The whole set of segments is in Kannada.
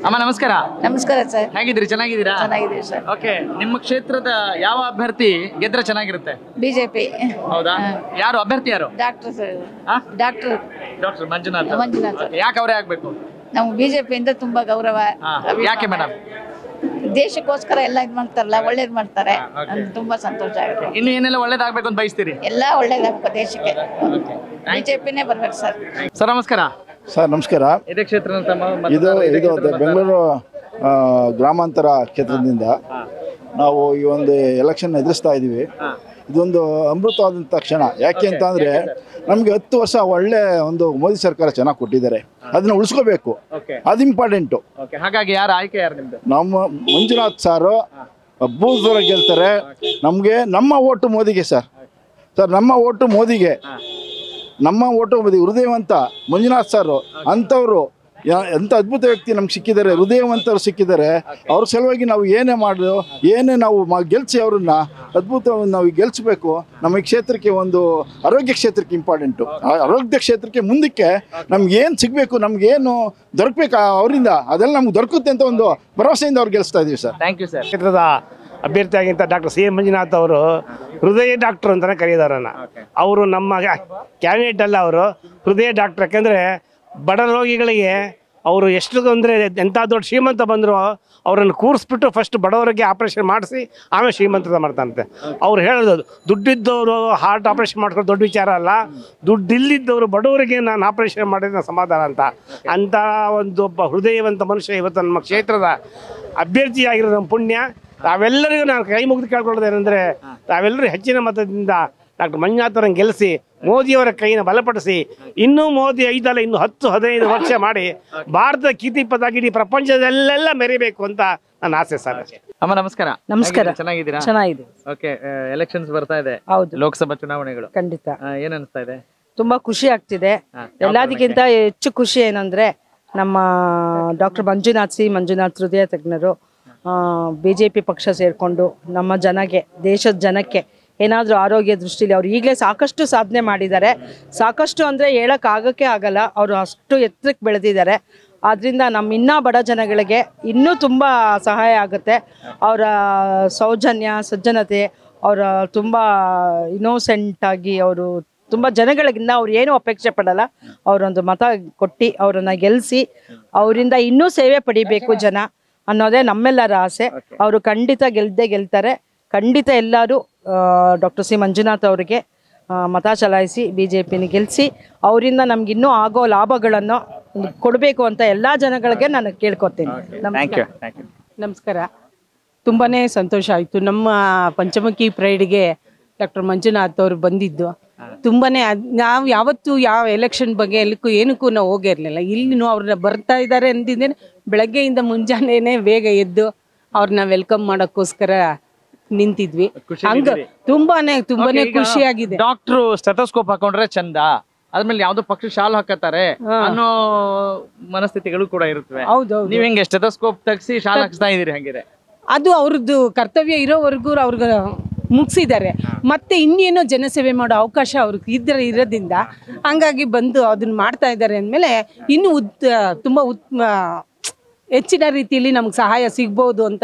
ಅಮ್ಮ ನಮಸ್ಕಾರ. ನಮಸ್ಕಾರ ಸರ್. ಹೇಗಿದ್ದೀರಿ? ಚೆನ್ನಾಗಿದ್ದೀರಾ? ಚೆನ್ನಾಗಿದ್ದೀವಿ ಸರ್. ಓಕೆ, ನಿಮ್ಮ ಕ್ಷೇತ್ರದ ಯಾವ ಅಭ್ಯರ್ಥಿ ಗೆದ್ರೆ ಚೆನ್ನಾಗಿರುತ್ತೆ? ಬಿಜೆಪಿ. ಹೌದಾ? ಯಾರು ಅಭ್ಯರ್ಥಿ? ಯಾರು? Doctor sir. ಹಾ? ಡಾಕ್ಟರ್ ಮಂಜುನಾಥ್. ಮಂಜುನಾಥ್. ಯಾಕೆ ಅವರೇ ಆಗ್ಬೇಕು? ನಾವು ಬಿಜೆಪಿಯಿಂದ ತುಂಬಾ ಗೌರವ. ಯಾಕೆ ಮೇಡಮ್? ದೇಶಕ್ಕೋಸ್ಕರ ಎಲ್ಲ ಇದು ಮಾಡ್ತಾರಲ್ಲ, ಒಳ್ಳೇದು ಮಾಡ್ತಾರೆ. ತುಂಬಾ ಸಂತೋಷ ಆಗುತ್ತೆ. ಇನ್ನು ಏನೆಲ್ಲ ಒಳ್ಳೇದಾಗ್ಬೇಕು ಅಂತ ಬಯಸ್ತೀರಿ? ಎಲ್ಲ ಒಳ್ಳೇದಾಗಬೇಕು ದೇಶಕ್ಕೆ. ಬಿಜೆಪಿನೇ ಬರ್ಬೇಕು ಸರ್. ಸರ್ ನಮಸ್ಕಾರ. ಸರ್ ನಮಸ್ಕಾರ. ಇದೇ ಕ್ಷೇತ್ರ ಇದು ಬೆಂಗಳೂರು ಗ್ರಾಮಾಂತರ ಕ್ಷೇತ್ರದಿಂದ ನಾವು ಈ ಒಂದು ಎಲೆಕ್ಷನ್ ಎದುರಿಸ್ತಾ ಇದ್ದೀವಿ. ಇದೊಂದು ಅಮೃತವಾದಂಥ ಕ್ಷಣ. ಯಾಕೆ ಅಂತ ಅಂದರೆ ನಮಗೆ 10 ವರ್ಷ ಒಳ್ಳೆ ಒಂದು ಮೋದಿ ಸರ್ಕಾರ ಚೆನ್ನಾಗಿ ಕೊಟ್ಟಿದ್ದಾರೆ, ಅದನ್ನ ಉಳಿಸ್ಕೋಬೇಕು, ಅದು ಇಂಪಾರ್ಟೆಂಟು. ಹಾಗಾಗಿ ಯಾರು ಆಯ್ಕೆ? ಯಾರು ನಿಮ್ದು? ನಮ್ಮ ಮಂಜುನಾಥ್ ಸಾರು ಅಬ್ಬೂರ ಗೆಲ್ತಾರೆ. ನಮಗೆ ನಮ್ಮ ಓಟು ಮೋದಿಗೆ ಸರ್. ನಮ್ಮ ಓಟು ಮೋದಿಗೆ. ನಮ್ಮ ಓಟು ಮೋದಿ. ಹೃದಯವಂತ ಮಂಜುನಾಥ್ ಸಾರು ಅಂಥವ್ರು ಎಂಥ ಅದ್ಭುತ ವ್ಯಕ್ತಿ ನಮ್ಗೆ ಸಿಕ್ಕಿದ್ದಾರೆ, ಹೃದಯವಂತರು ಸಿಕ್ಕಿದ್ದಾರೆ. ಅವ್ರ ಸಲುವಾಗಿ ನಾವು ಏನೇ ನಾವು ಗೆಲ್ಸಿ ಅವ್ರನ್ನ ಅದ್ಭುತವಾಗಿ ನಾವು ಗೆಲ್ಲಿಸ್ಬೇಕು. ನಮ್ಮ ಈ ಕ್ಷೇತ್ರಕ್ಕೆ ಒಂದು ಆರೋಗ್ಯ ಕ್ಷೇತ್ರಕ್ಕೆ ಇಂಪಾರ್ಟೆಂಟು. ಆರೋಗ್ಯ ಕ್ಷೇತ್ರಕ್ಕೆ ಮುಂದಕ್ಕೆ ನಮ್ಗೇನು ಸಿಗಬೇಕು, ನಮಗೇನು ದೊರಕಬೇಕು ಅವರಿಂದ, ಅದೆಲ್ಲ ನಮ್ಗೆ ದೊರಕುತ್ತೆ ಅಂತ ಒಂದು ಭರವಸೆಯಿಂದ ಅವ್ರು ಗೆಲ್ಲಿಸ್ತಾ ಇದ್ದೀವಿ ಸರ್. Thank you sir. ಕ್ಷೇತ್ರದ ಅಭ್ಯರ್ಥಿಯಾಗಿಂತ ಡಾಕ್ಟರ್ ಸಿ ಎಂ ಮಂಜುನಾಥ್ ಅವರು ಹೃದಯ ಡಾಕ್ಟರ್ ಅಂತಲೇ ಕರೆಯೋರನ್ನ. ಅವರು ನಮ್ಮ ಕ್ಯಾಬಿನೆಟ್ ಅಲ್ಲ, ಅವರು ಹೃದಯ ಡಾಕ್ಟರ್. ಯಾಕೆಂದರೆ ಬಡ ರೋಗಿಗಳಿಗೆ ಅವರು ಎಷ್ಟು ಅಂದರೆ ಎಂಥ ದೊಡ್ಡ ಶ್ರೀಮಂತ ಬಂದರೂ ಅವರನ್ನು ಕೂರಿಸ್ಬಿಟ್ಟು ಫಸ್ಟ್ ಬಡವರಿಗೆ ಆಪ್ರೇಷನ್ ಮಾಡಿಸಿ ಆಮೇಲೆ ಶ್ರೀಮಂತದ ಮಾಡ್ತಾನಂತೆ. ಅವ್ರು ಹೇಳೋದು ದುಡ್ಡಿದ್ದವರು ಹಾರ್ಟ್ ಆಪ್ರೇಷನ್ ಮಾಡ್ಕೊಂಡು ದೊಡ್ಡ ವಿಚಾರ ಅಲ್ಲ, ದುಡ್ಡಿಲ್ಲಿದ್ದವರು ಬಡವರಿಗೆ ನಾನು ಆಪ್ರೇಷನ್ ಮಾಡಿದ್ರೆ ಸಮಾಧಾನ ಅಂಥ ಒಂದು ಒಬ್ಬ ಹೃದಯವಂತ ಮನುಷ್ಯ ಇವತ್ತು ನಮ್ಮ ಕ್ಷೇತ್ರದ ಅಭ್ಯರ್ಥಿಯಾಗಿರೋ ನಮ್ಮ ಪುಣ್ಯ. ತಾವೆಲ್ಲರಿಗೂ ನಾನು ಕೈ ಮುಗಿದು ಕೇಳ್ಕೊಳ್ಳೋದೇನೆಂದರೆ ತಾವೆಲ್ಲರೂ ಹೆಚ್ಚಿನ ಮತದಿಂದ ಡಾಕ್ಟರ್ ಮಂಜುನಾಥರನ್ನು ಗೆಲ್ಲಿಸಿ ಮೋದಿಯವರ ಕೈನ ಬಲಪಡಿಸಿ ಇನ್ನೂ ಮೋದಿ 5 ಅಲ್ಲ ಇನ್ನು 10-15 ವರ್ಷ ಮಾಡಿ ಭಾರತದ ಕೀರ್ತಿಪದಾಗಿ ಇಡೀ ಪ್ರಪಂಚದಲ್ಲೆಲ್ಲ ಮೆರಿಬೇಕು ಅಂತ ನನ್ನ ಆಸೆ ಸರ್. ಅಮ್ಮ ನಮಸ್ಕಾರ. ನಮಸ್ಕಾರ. ಚೆನ್ನಾಗಿದ್ದೀರಾ? ಚೆನ್ನಾಗಿದೆ. ಓಕೆ, ಎಲೆಕ್ಷನ್ಸ್ ಬರ್ತಾ ಇದೆ. ಹೌದು, ಲೋಕಸಭಾ ಚುನಾವಣೆಗಳು. ಖಂಡಿತ. ಏನ್ ಅನಿಸ್ತಾ ಇದೆ? ತುಂಬಾ ಖುಷಿ ಆಗ್ತಿದೆ. ಎಲ್ಲದಕ್ಕಿಂತ ಹೆಚ್ಚು ಖುಷಿ ಏನಂದ್ರೆ ನಮ್ಮ ಡಾಕ್ಟರ್ ಮಂಜುನಾಥ್ ಹೃದಯ ತಜ್ಞರು ಬಿಜೆಪಿ ಪಕ್ಷ ಸೇರ್ಕೊಂಡು ನಮ್ಮ ಜನಕ್ಕೆ, ದೇಶದ ಜನಕ್ಕೆ ಏನಾದರೂ ಆರೋಗ್ಯ ದೃಷ್ಟಿಲಿ ಅವ್ರು ಈಗಲೇ ಸಾಕಷ್ಟು ಸಾಧನೆ ಮಾಡಿದ್ದಾರೆ. ಸಾಕಷ್ಟು ಅಂದರೆ ಹೇಳೋಕ್ಕಾಗಕ್ಕೆ ಆಗಲ್ಲ, ಅವರು ಅಷ್ಟು ಎತ್ತರಕ್ಕೆ ಬೆಳೆದಿದ್ದಾರೆ. ಆದ್ದರಿಂದ ನಮ್ಮ ಇನ್ನೂ ಬಡ ಜನಗಳಿಗೆ ಇನ್ನೂ ತುಂಬ ಸಹಾಯ ಆಗುತ್ತೆ. ಅವರ ಸೌಜನ್ಯ, ಸಜ್ಜನತೆ, ಅವರ ತುಂಬ ಇನ್ನೋಸೆಂಟಾಗಿ ಅವರು ತುಂಬ ಜನಗಳಿಗಿಂತ ಅವ್ರು ಏನೂ ಅಪೇಕ್ಷೆ ಪಡಲ್ಲ. ಅವರೊಂದು ಮತ ಕೊಟ್ಟು ಅವರನ್ನು ಗೆಲ್ಲಿಸಿ ಅವರಿಂದ ಇನ್ನೂ ಸೇವೆ ಪಡಿಬೇಕು ಜನ ಅನ್ನೋದೇ ನಮ್ಮೆಲ್ಲರ ಆಸೆ. ಅವರು ಖಂಡಿತ ಗೆಲ್ತಾರೆ. ಖಂಡಿತ ಎಲ್ಲರೂ ಡಾಕ್ಟರ್ ಸಿ ಮಂಜುನಾಥ್ ಅವರಿಗೆ ಮತ ಚಲಾಯಿಸಿ ಬಿಜೆಪಿನ ಗೆಲ್ಲಿಸಿ ಅವರಿಂದ ನಮ್ಗಿನ್ನೂ ಆಗೋ ಲಾಭಗಳನ್ನು ಕೊಡಬೇಕು ಅಂತ ಎಲ್ಲ ಜನಗಳಿಗೆ ನಾನು ಕೇಳ್ಕೊತೀನಿ. ನಮಸ್ಕಾರ. ತುಂಬಾ ಸಂತೋಷ ಆಯಿತು. ನಮ್ಮ ಪಂಚಮುಖಿ ಪ್ರೈಡ್ಗೆ ಡಾಕ್ಟರ್ ಮಂಜುನಾಥ್ ಅವರು ಬಂದಿದ್ದು ತುಂಬಾ. ನಾವು ಯಾವತ್ತೂ ಯಾವ ಎಲೆಕ್ಷನ್ ಬಗ್ಗೆ ಏನಕ್ಕೂ ನಾವು ಹೋಗಿರಲಿಲ್ಲ. ಇಲ್ಲಿನೂ ಅವ್ರನ್ನ ಬರ್ತಾ ಇದ್ದಾರೆ ಅಂದಿದ್ದೇನೆ. ಬೆಳಗ್ಗೆಯಿಂದ ಮುಂಜಾನೆ ಬೇಗ ಎದ್ದು ಅವ್ರನ್ನ ವೆಲ್ಕಮ್ ಮಾಡೋಕ್ಕೋಸ್ಕರ ನಿಂತಿದ್ವಿ. ಹಂಗ ತುಂಬಾನೇ ಖುಷಿಯಾಗಿದೆ. ಡಾಕ್ಟ್ರು ಸ್ಟೆಥೋಸ್ಕೋಪ್ ಹಾಕೊಂಡ್ರೆ ಚಂದ, ಅದ್ಮೇಲೆ ಯಾವ್ದೋ ಪಕ್ಷ ಶಾಲು ಹಾಕತ್ತಾರೆ ಅನ್ನೋ ಮನಸ್ಥಿತಿಗಳು ಕೂಡ ಇರುತ್ತವೆ. ಹೌದೌದು. ನೀವ್ ಹೆಂಗೆ ಸ್ಟೆಥೋಸ್ಕೋಪ್ ತೆಗ್ಸಿ ಶಾಲು ಹಾಕ್ಸ್ತಾ ಇದೀರಿ? ಹಂಗಿದ್ರೆ ಅದು ಅವ್ರದ್ದು ಕರ್ತವ್ಯ ಇರೋವರೆಗೂ ಅವ್ರಿಗೆ ಮುಗಿಸಿದ್ದಾರೆ. ಮತ್ತೆ ಇನ್ನೇನೋ ಜನಸೇವೆ ಮಾಡೋ ಅವಕಾಶ ಅವ್ರಿಗೆ ಇರೋದ್ರಿಂದ ಹಂಗಾಗಿ ಬಂದು ಅದನ್ನ ಮಾಡ್ತಾ ಇದ್ದಾರೆ ಅಂದಮೇಲೆ ಇನ್ನೂ ತುಂಬ ಹೆಚ್ಚಿನ ರೀತಿಯಲ್ಲಿ ನಮ್ಗೆ ಸಹಾಯ ಸಿಗ್ಬೋದು ಅಂತ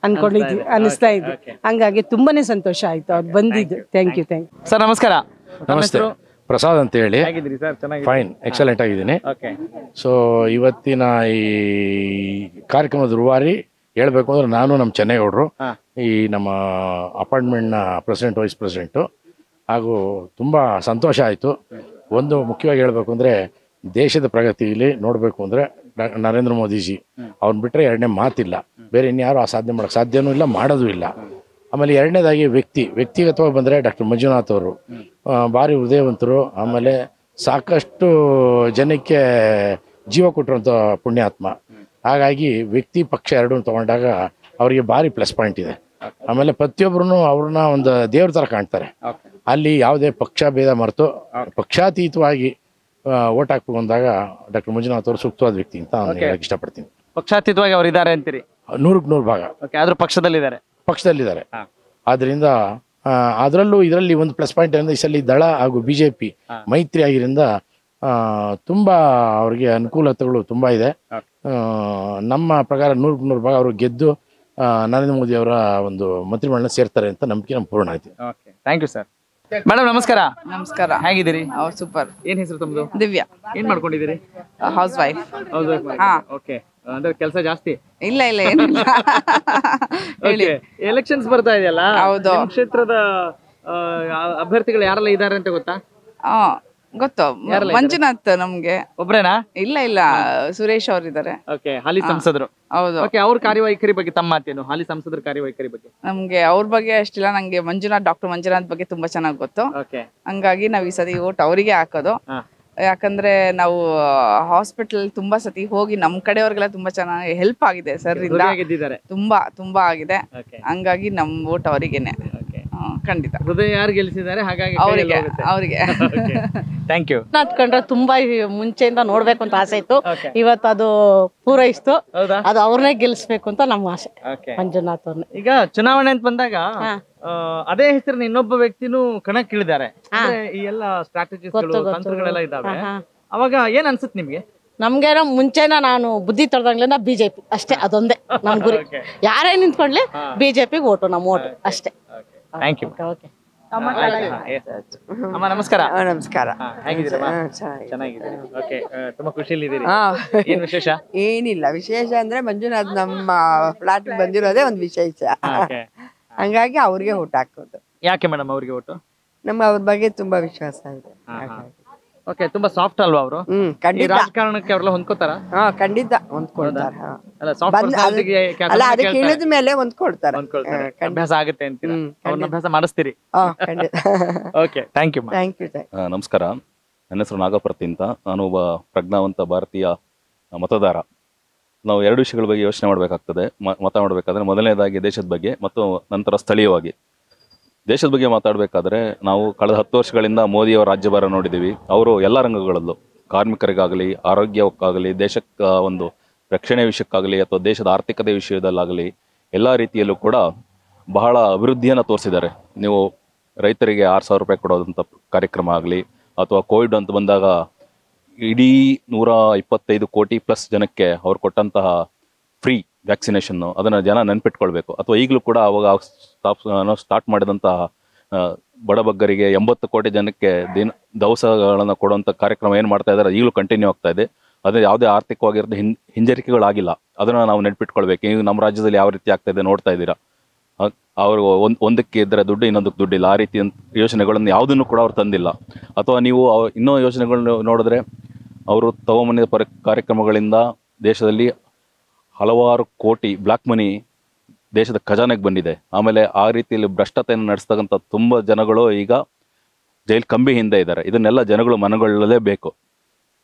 ಅನ್ಕೊಂಡಿದ್ವಿ, ಅನಿಸ್ತಾ ಇದ್ವಿ. ಹಂಗಾಗಿ ತುಂಬಾನೇ ಸಂತೋಷ ಆಯ್ತು ಅವ್ರು ಬಂದಿದ್ದು. Thank you. ಸರ್ ನಮಸ್ಕಾರ. ನಮಸ್ತೆ. ಪ್ರಸಾದ್ ಅಂತ ಹೇಳಿ. ಫೈನ್, ಎಕ್ಸಲೆಂಟ್ ಆಗಿದ್ದೀನಿ. ಸೊ ಇವತ್ತಿನ ಈ ಕಾರ್ಯಕ್ರಮದ ರೂವಾರಿ ಹೇಳ್ಬೇಕು ಅಂದ್ರೆ ನಾನು ನಮ್ಮ ಚೆನ್ನೈಗೌಡರು, ಈ ನಮ್ಮ ಅಪಾರ್ಟ್ಮೆಂಟ್ನ ಪ್ರೆಸಿಡೆಂಟ್, ವೈಸ್ ಪ್ರೆಸಿಡೆಂಟು. ಹಾಗೂ ತುಂಬ ಸಂತೋಷ ಆಯಿತು. ಒಂದು ಮುಖ್ಯವಾಗಿ ಹೇಳಬೇಕು ಅಂದರೆ ದೇಶದ ಪ್ರಗತಿಯಲ್ಲಿ ನೋಡಬೇಕು ಅಂದರೆ ನರೇಂದ್ರ ಮೋದಿಜಿ ಅವ್ರನ್ನ ಬಿಟ್ಟರೆ ಎರಡನೇ ಮಾತಿಲ್ಲ. ಬೇರೆ ಇನ್ಯಾರು ಆ ಸಾಧನೆ ಮಾಡೋಕ್ಕೆ ಸಾಧ್ಯವೂ ಇಲ್ಲ, ಮಾಡೋದು ಇಲ್ಲ. ಆಮೇಲೆ ಎರಡನೇದಾಗಿ ವ್ಯಕ್ತಿಗತವಾಗಿ ಬಂದರೆ ಡಾಕ್ಟರ್ ಮಂಜುನಾಥ್ ಅವರು ಭಾರಿ ಹೃದಯವಂತರು. ಆಮೇಲೆ ಸಾಕಷ್ಟು ಜನಕ್ಕೆ ಜೀವ ಕೊಟ್ಟಿರುವಂಥ ಪುಣ್ಯಾತ್ಮ. ಹಾಗಾಗಿ ವ್ಯಕ್ತಿ ಪಕ್ಷ ಎರಡೂ ತಗೊಂಡಾಗ ಅವರಿಗೆ ಭಾರಿ ಪ್ಲಸ್ ಪಾಯಿಂಟ್ ಇದೆ. ಆಮೇಲೆ ಪ್ರತಿಯೊಬ್ಬರೂ ಅವ್ರನ್ನ ಒಂದು ದೇವ್ರ ಥರ ಕಾಣ್ತಾರೆ. ಅಲ್ಲಿ ಯಾವುದೇ ಪಕ್ಷ ಭೇದ ಮರೆತು ಪಕ್ಷಾತೀತವಾಗಿ ಓಟ್ ಹಾಕ್ಬೇಕು ಅಂದಾಗ ಡಾಕ್ಟರ್ ಮಂಜುನಾಥ್ ಅವರು ಸೂಕ್ತವಾದ ವ್ಯಕ್ತಿ ಅಂತ ನಾನು ಹೇಳಕ್ಕೆ ಇಷ್ಟಪಡ್ತೀನಿ. ಪಕ್ಷಾತೀತವಾಗಿ ಅವರು ಇದ್ದಾರೆ ಅಂತೀರಿ? 100% ಭಾಗ. ಆದ್ರೂ ಪಕ್ಷದಲ್ಲಿದ್ದಾರೆ. ಆದ್ರಿಂದ ಇದರಲ್ಲಿ ಒಂದು ಪ್ಲಸ್ ಪಾಯಿಂಟ್ ಅಂದ್ರೆ ಈ ಸಲ ದಳ ಹಾಗೂ ಬಿಜೆಪಿ ಮೈತ್ರಿ ಆಗಿರಿಂದ ತುಂಬಾ ಅವ್ರಿಗೆ ಅನುಕೂಲತೆಗಳು ತುಂಬಾ ಇದೆ. ನಮ್ಮ ಪ್ರಕಾರ 100% ಭಾಗ ಅವರು ಗೆದ್ದು ನರೇಂದ್ರ ಮೋದಿ ಅವರ ಒಂದು ಮಂತ್ರಿಮಂಡಲ ಸೇರ್ತಾರೆ ಅಂತ ನಂಬಿಕೆ ನಮ್ಮ ಪೂರ್ಣ ಐತಿ. Okay, thank you sir. Madam ನಮಸ್ಕಾರ. ನಮಸ್ಕಾರ. ಹೇಗಿದ್ದೀರಿ? ಸೂಪರ್. ಏನ್ ಹೆಸರು ತಮ್ಮದು? ದಿವ್ಯಾ. ಏನ್ ಮಾಡ್ಕೊಂಡಿದ್ದೀರಿ? Housewife. ಹಾ, ಓಕೆ. ಅಂದ್ರೆ ಕೆಲಸ ಜಾಸ್ತಿ? ಇಲ್ಲ ಇಲ್ಲ ಏನಿಲ್ಲ. ಹೇಳಿ. ಎಲೆಕ್ಷನ್ಸ್ ಬರ್ತಾ ಇದೆಯಲ್ಲ, ಹೌದು. ನಿಮ್ಮ ಕ್ಷೇತ್ರದ ಅಭ್ಯರ್ಥಿಗಳು ಯಾರೆಲ್ಲ ಇದ್ದಾರೆ ಅಂತ ಗೊತ್ತಾ? ಗೊತ್ತು, ಮಂಜುನಾಥ್ ನಮ್ಗೆ. ಒಬ್ರೇನಾ? ಇಲ್ಲ ಇಲ್ಲ, ಸುರೇಶ್ ಅವ್ರು ಇದ್ದಾರೆ. ಓಕೆ, ಹಾಲಿ ಸಂಸದರು. ಹೌದು. ಓಕೆ, ಅವ್ರ ಕಾರ್ಯವೈಖರಿ ಬಗ್ಗೆ ತಮ್ಮ ಮಾತೇನು? ಹಾಲಿ ಸಂಸದರ ಕಾರ್ಯವೈಖರಿ ಬಗ್ಗೆ ನಮ್ಗೆ ಅವ್ರ ಬಗ್ಗೆ ಅಷ್ಟಿಲ್ಲ, ನಂಗೆ ಡಾಕ್ಟರ್ ಮಂಜುನಾಥ್ ಬಗ್ಗೆ ತುಂಬಾ ಚೆನ್ನಾಗಿ ಗೊತ್ತು. ಓಕೆ, ಹಂಗಾಗಿ ನಾವ್ ಈ ಸತಿ ಓಟ್ ಅವರಿಗೆ ಹಾಕೋದು. ಯಾಕಂದ್ರೆ ನಾವು ಹಾಸ್ಪಿಟಲ್ ತುಂಬಾ ಸತಿ ಹೋಗಿ ನಮ್ ಕಡೆಯವ್ರಿಗೆಲ್ಲ ತುಂಬಾ ಚೆನ್ನಾಗಿ ಹೆಲ್ಪ್ ಆಗಿದೆ ಸರ್ ಇಂದ. ತುಂಬಾ ತುಂಬಾ ಆಗಿದೆ. ಹಂಗಾಗಿ ನಮ್ ಓಟ್ ಅವರಿಗೇನೆ. ಖಂಡಿತ. ಹೃದಯ ಯಾರು ಗೆಲ್ಲಿಸಿದ್ದಾರೆ, ಹಾಗಾಗಿ ಅವರಿಗೆ. Thank you. ಕಂಡ್ರೆ ತುಂಬಾ ಮುಂಚೆಯಿಂದ ನೋಡ್ಬೇಕು ಅಂತ ಆಸೆ ಇತ್ತು, ಇವತ್ತು ಅದು ಪೂರೈಸ್ತು. ಅದು ಅವ್ರನ್ನೇ ಗೆಲ್ಲಿಸ್ಬೇಕು ಅಂತ ನಮ್ಮ ಆಸೆ, ಮಂಜುನಾಥ್ ಅವ್ರನ್ನ. ಈಗ ಚುನಾವಣೆ ಅಂತ ಬಂದಾಗ ಅದೇ ಹೆಸರಿನ ಇನ್ನೊಬ್ಬ ವ್ಯಕ್ತಿನೂ ಕಣಕ್ಕಿಳಿದ್ದಾರೆ. ಈ ಎಲ್ಲ ಸ್ಟ್ರಾಟಜಿಸ್ಗಳು, ತಂತ್ರಗಳೆಲ್ಲ ಇದಾವೆ. ಅವಾಗ ಏನ್ ಅನ್ಸುತ್ತೆ ನಿಮ್ಗೆ? ನಮ್ಗೇನೋ ಮುಂಚೆನ ನಾನು ಬುದ್ಧಿ ತೊಳೆದಾಗ್ಲಿಂದ ಬಿಜೆಪಿ ಅಷ್ಟೇ, ಅದೊಂದೇ ನಮ್ ಗುರಿ. ಯಾರೇ ನಿಂತ್ಕೊಂಡ್ಲಿ ಬಿಜೆಪಿಗೆ ಓಟು, ನಮ್ಮ ಓಟು ಅಷ್ಟೇ. Thank you. ಓಕೆ. ಅಮ್ಮ ನಮಸ್ಕಾರ. ನಮಸ್ಕಾರ. ಹೇಗಿದ್ದೀರಮ್ಮ? ಚೆನ್ನಾಗಿದ್ದೀರಿ. ಓಕೆ, ತುಂಬಾ ಖುಷಿಯಲ್ಲಿದ್ದೀರಿ. ಏನ್ ವಿಶೇಷ? ಏನಿಲ್ಲ ವಿಶೇಷ ಅಂದ್ರೆ ಮಂಜುನಾಥ್ ನಮ್ಮ ಫ್ಲಾಟ್ ಬಂದಿರೋದೇ ಒಂದು ವಿಶೇಷ. ಹಂಗಾಗಿ ಅವ್ರಿಗೆ ಓಟ್ ಹಾಕೋದು. ಯಾಕೆ ಮೇಡಮ್ ಅವ್ರಿಗೆ ಓಟು? ನಮ್ಮ ಅವ್ರ ಬಗ್ಗೆ ತುಂಬಾ ವಿಶ್ವಾಸ ಇದೆ. ಓಕೆ, ತುಂಬಾ ಸಾಫ್ಟ್ ಅಲ್ವಾ ಅವರು? ಖಂಡಿತ. ರಾಜಕಾರಣಕ್ಕೆ ಅವ್ರೆಲ್ಲ ಹೊಂದ್ಕೋತಾರ? ಖಂಡಿತ ಹೊಂದ್ಕೊಳ್ತಾರೆ. ಅಲ್ಲ, ಅದಕ್ಕೆ ಇಳಿದ ಮೇಲೆ ಹೊಂದ್ಕೊಳ್ತಾರೆ. ಅಭ್ಯಾಸ ಆಗುತ್ತೆ ಅಂತೀರ? ಅವ್ರನ್ನ ಅಭ್ಯಾಸ ಮಾಡಿಸ್ತೀರಿ? ಖಂಡಿತ. Okay, thank you. Thank you. ನಮಸ್ಕಾರ, ನನ್ನ ಹೆಸರು ನಾಗಪ್ರತಿ ಅಂತ. ನಾನು ಒಬ್ಬ ಪ್ರಜ್ಞಾವಂತ ಭಾರತೀಯ ಮತದಾರ. ನಾವು ಎರಡು ವಿಷಯಗಳ ಬಗ್ಗೆ ಯೋಚನೆ ಮಾಡಬೇಕಾಗ್ತದೆ ಮಾತಾಡಬೇಕಾದ್ರೆ. ಮೊದಲನೇದಾಗಿ ದೇಶದ ಬಗ್ಗೆ ಮತ್ತು ನಂತರ ಸ್ಥಳೀಯವಾಗಿ. ದೇಶದ ಬಗ್ಗೆ ಮಾತಾಡಬೇಕಾದ್ರೆ ನಾವು ಕಳೆದ 10 ವರ್ಷಗಳಿಂದ ಮೋದಿಯವರ ರಾಜ್ಯಭಾರ ನೋಡಿದ್ದೀವಿ. ಅವರು ಎಲ್ಲ ರಂಗಗಳಲ್ಲೂ, ಕಾರ್ಮಿಕರಿಗಾಗಲಿ, ಆರೋಗ್ಯಕ್ಕಾಗಲಿ, ದೇಶಕ್ಕೆ ಒಂದು ರಕ್ಷಣೆ ವಿಷಯಕ್ಕಾಗಲಿ ಅಥವಾ ದೇಶದ ಆರ್ಥಿಕತೆ ವಿಷಯದಲ್ಲಾಗಲಿ ಎಲ್ಲ ರೀತಿಯಲ್ಲೂ ಕೂಡ ಬಹಳ ಅಭಿವೃದ್ಧಿಯನ್ನು ತೋರಿಸಿದ್ದಾರೆ. ನೀವು ರೈತರಿಗೆ 6,000 ರೂಪಾಯಿ ಕೊಡೋದಂಥ ಕಾರ್ಯಕ್ರಮ ಆಗಲಿ, ಅಥವಾ ಕೋವಿಡ್ ಅಂತ ಬಂದಾಗ ಇಡೀ 125 ಕೋಟಿ ಪ್ಲಸ್ ಜನಕ್ಕೆ ಅವ್ರು ಕೊಟ್ಟಂತಹ ಫ್ರೀ ವ್ಯಾಕ್ಸಿನೇಷನ್ನು, ಅದನ್ನು ಜನ ನೆನ್ಪಿಟ್ಕೊಳ್ಬೇಕು. ಅಥವಾ ಈಗಲೂ ಕೂಡ ಅವಾಗ ಸ್ಟಾರ್ಟ್ ಮಾಡಿದಂತಹ ಬಡಬಗ್ಗರಿಗೆ 80 ಕೋಟಿ ಜನಕ್ಕೆ ದವಸಗಳನ್ನು ಕೊಡುವಂಥ ಕಾರ್ಯಕ್ರಮ ಏನು ಮಾಡ್ತಾ ಇದ್ದಾರೆ, ಈಗಲೂ ಕಂಟಿನ್ಯೂ ಆಗ್ತಾ ಇದೆ. ಅದೇ ಯಾವುದೇ ಆರ್ಥಿಕವಾಗಿರೋದು ಹಿಂಜರಿಕೆಗಳಾಗಿಲ್ಲ. ಅದನ್ನು ನಾವು ನೆನ್ಪಿಟ್ಕೊಳ್ಬೇಕು. ಈಗ ನಮ್ಮ ರಾಜ್ಯದಲ್ಲಿ ಯಾವ ರೀತಿ ಆಗ್ತಾ ಇದೆ ನೋಡ್ತಾ ಇದ್ದೀರಾ. ಅವರು ಒಂದಕ್ಕೆ ಇದ್ದರೆ ದುಡ್ಡು, ಇನ್ನೊಂದಕ್ಕೆ ದುಡ್ಡಿಲ್ಲ. ಆ ರೀತಿ ಯೋಜನೆಗಳನ್ನು ಯಾವುದನ್ನು ಕೂಡ ಅವ್ರು ತಂದಿಲ್ಲ. ಅಥವಾ ನೀವು ಇನ್ನೂ ಯೋಜನೆಗಳನ್ನ ನೋಡಿದ್ರೆ, ಅವರು ತಗೊಂಬಂದಿದ್ದ ಕಾರ್ಯಕ್ರಮಗಳಿಂದ ದೇಶದಲ್ಲಿ ಹಲವಾರು ಕೋಟಿ ಬ್ಲ್ಯಾಕ್ ಮನಿ ದೇಶದ ಖಜಾನೆಗೆ ಬಂದಿದೆ. ಆಮೇಲೆ ಆ ರೀತಿಯಲ್ಲಿ ಭ್ರಷ್ಟತೆಯನ್ನು ನಡೆಸ್ತಕ್ಕಂಥ ತುಂಬ ಜನಗಳು ಈಗ ಜೈಲ್ ಕಂಬಿ ಹಿಂದೆ ಇದ್ದಾರೆ. ಇದನ್ನೆಲ್ಲ ಜನಗಳು ಮನಗೊಳ್ಳಲೇಬೇಕು.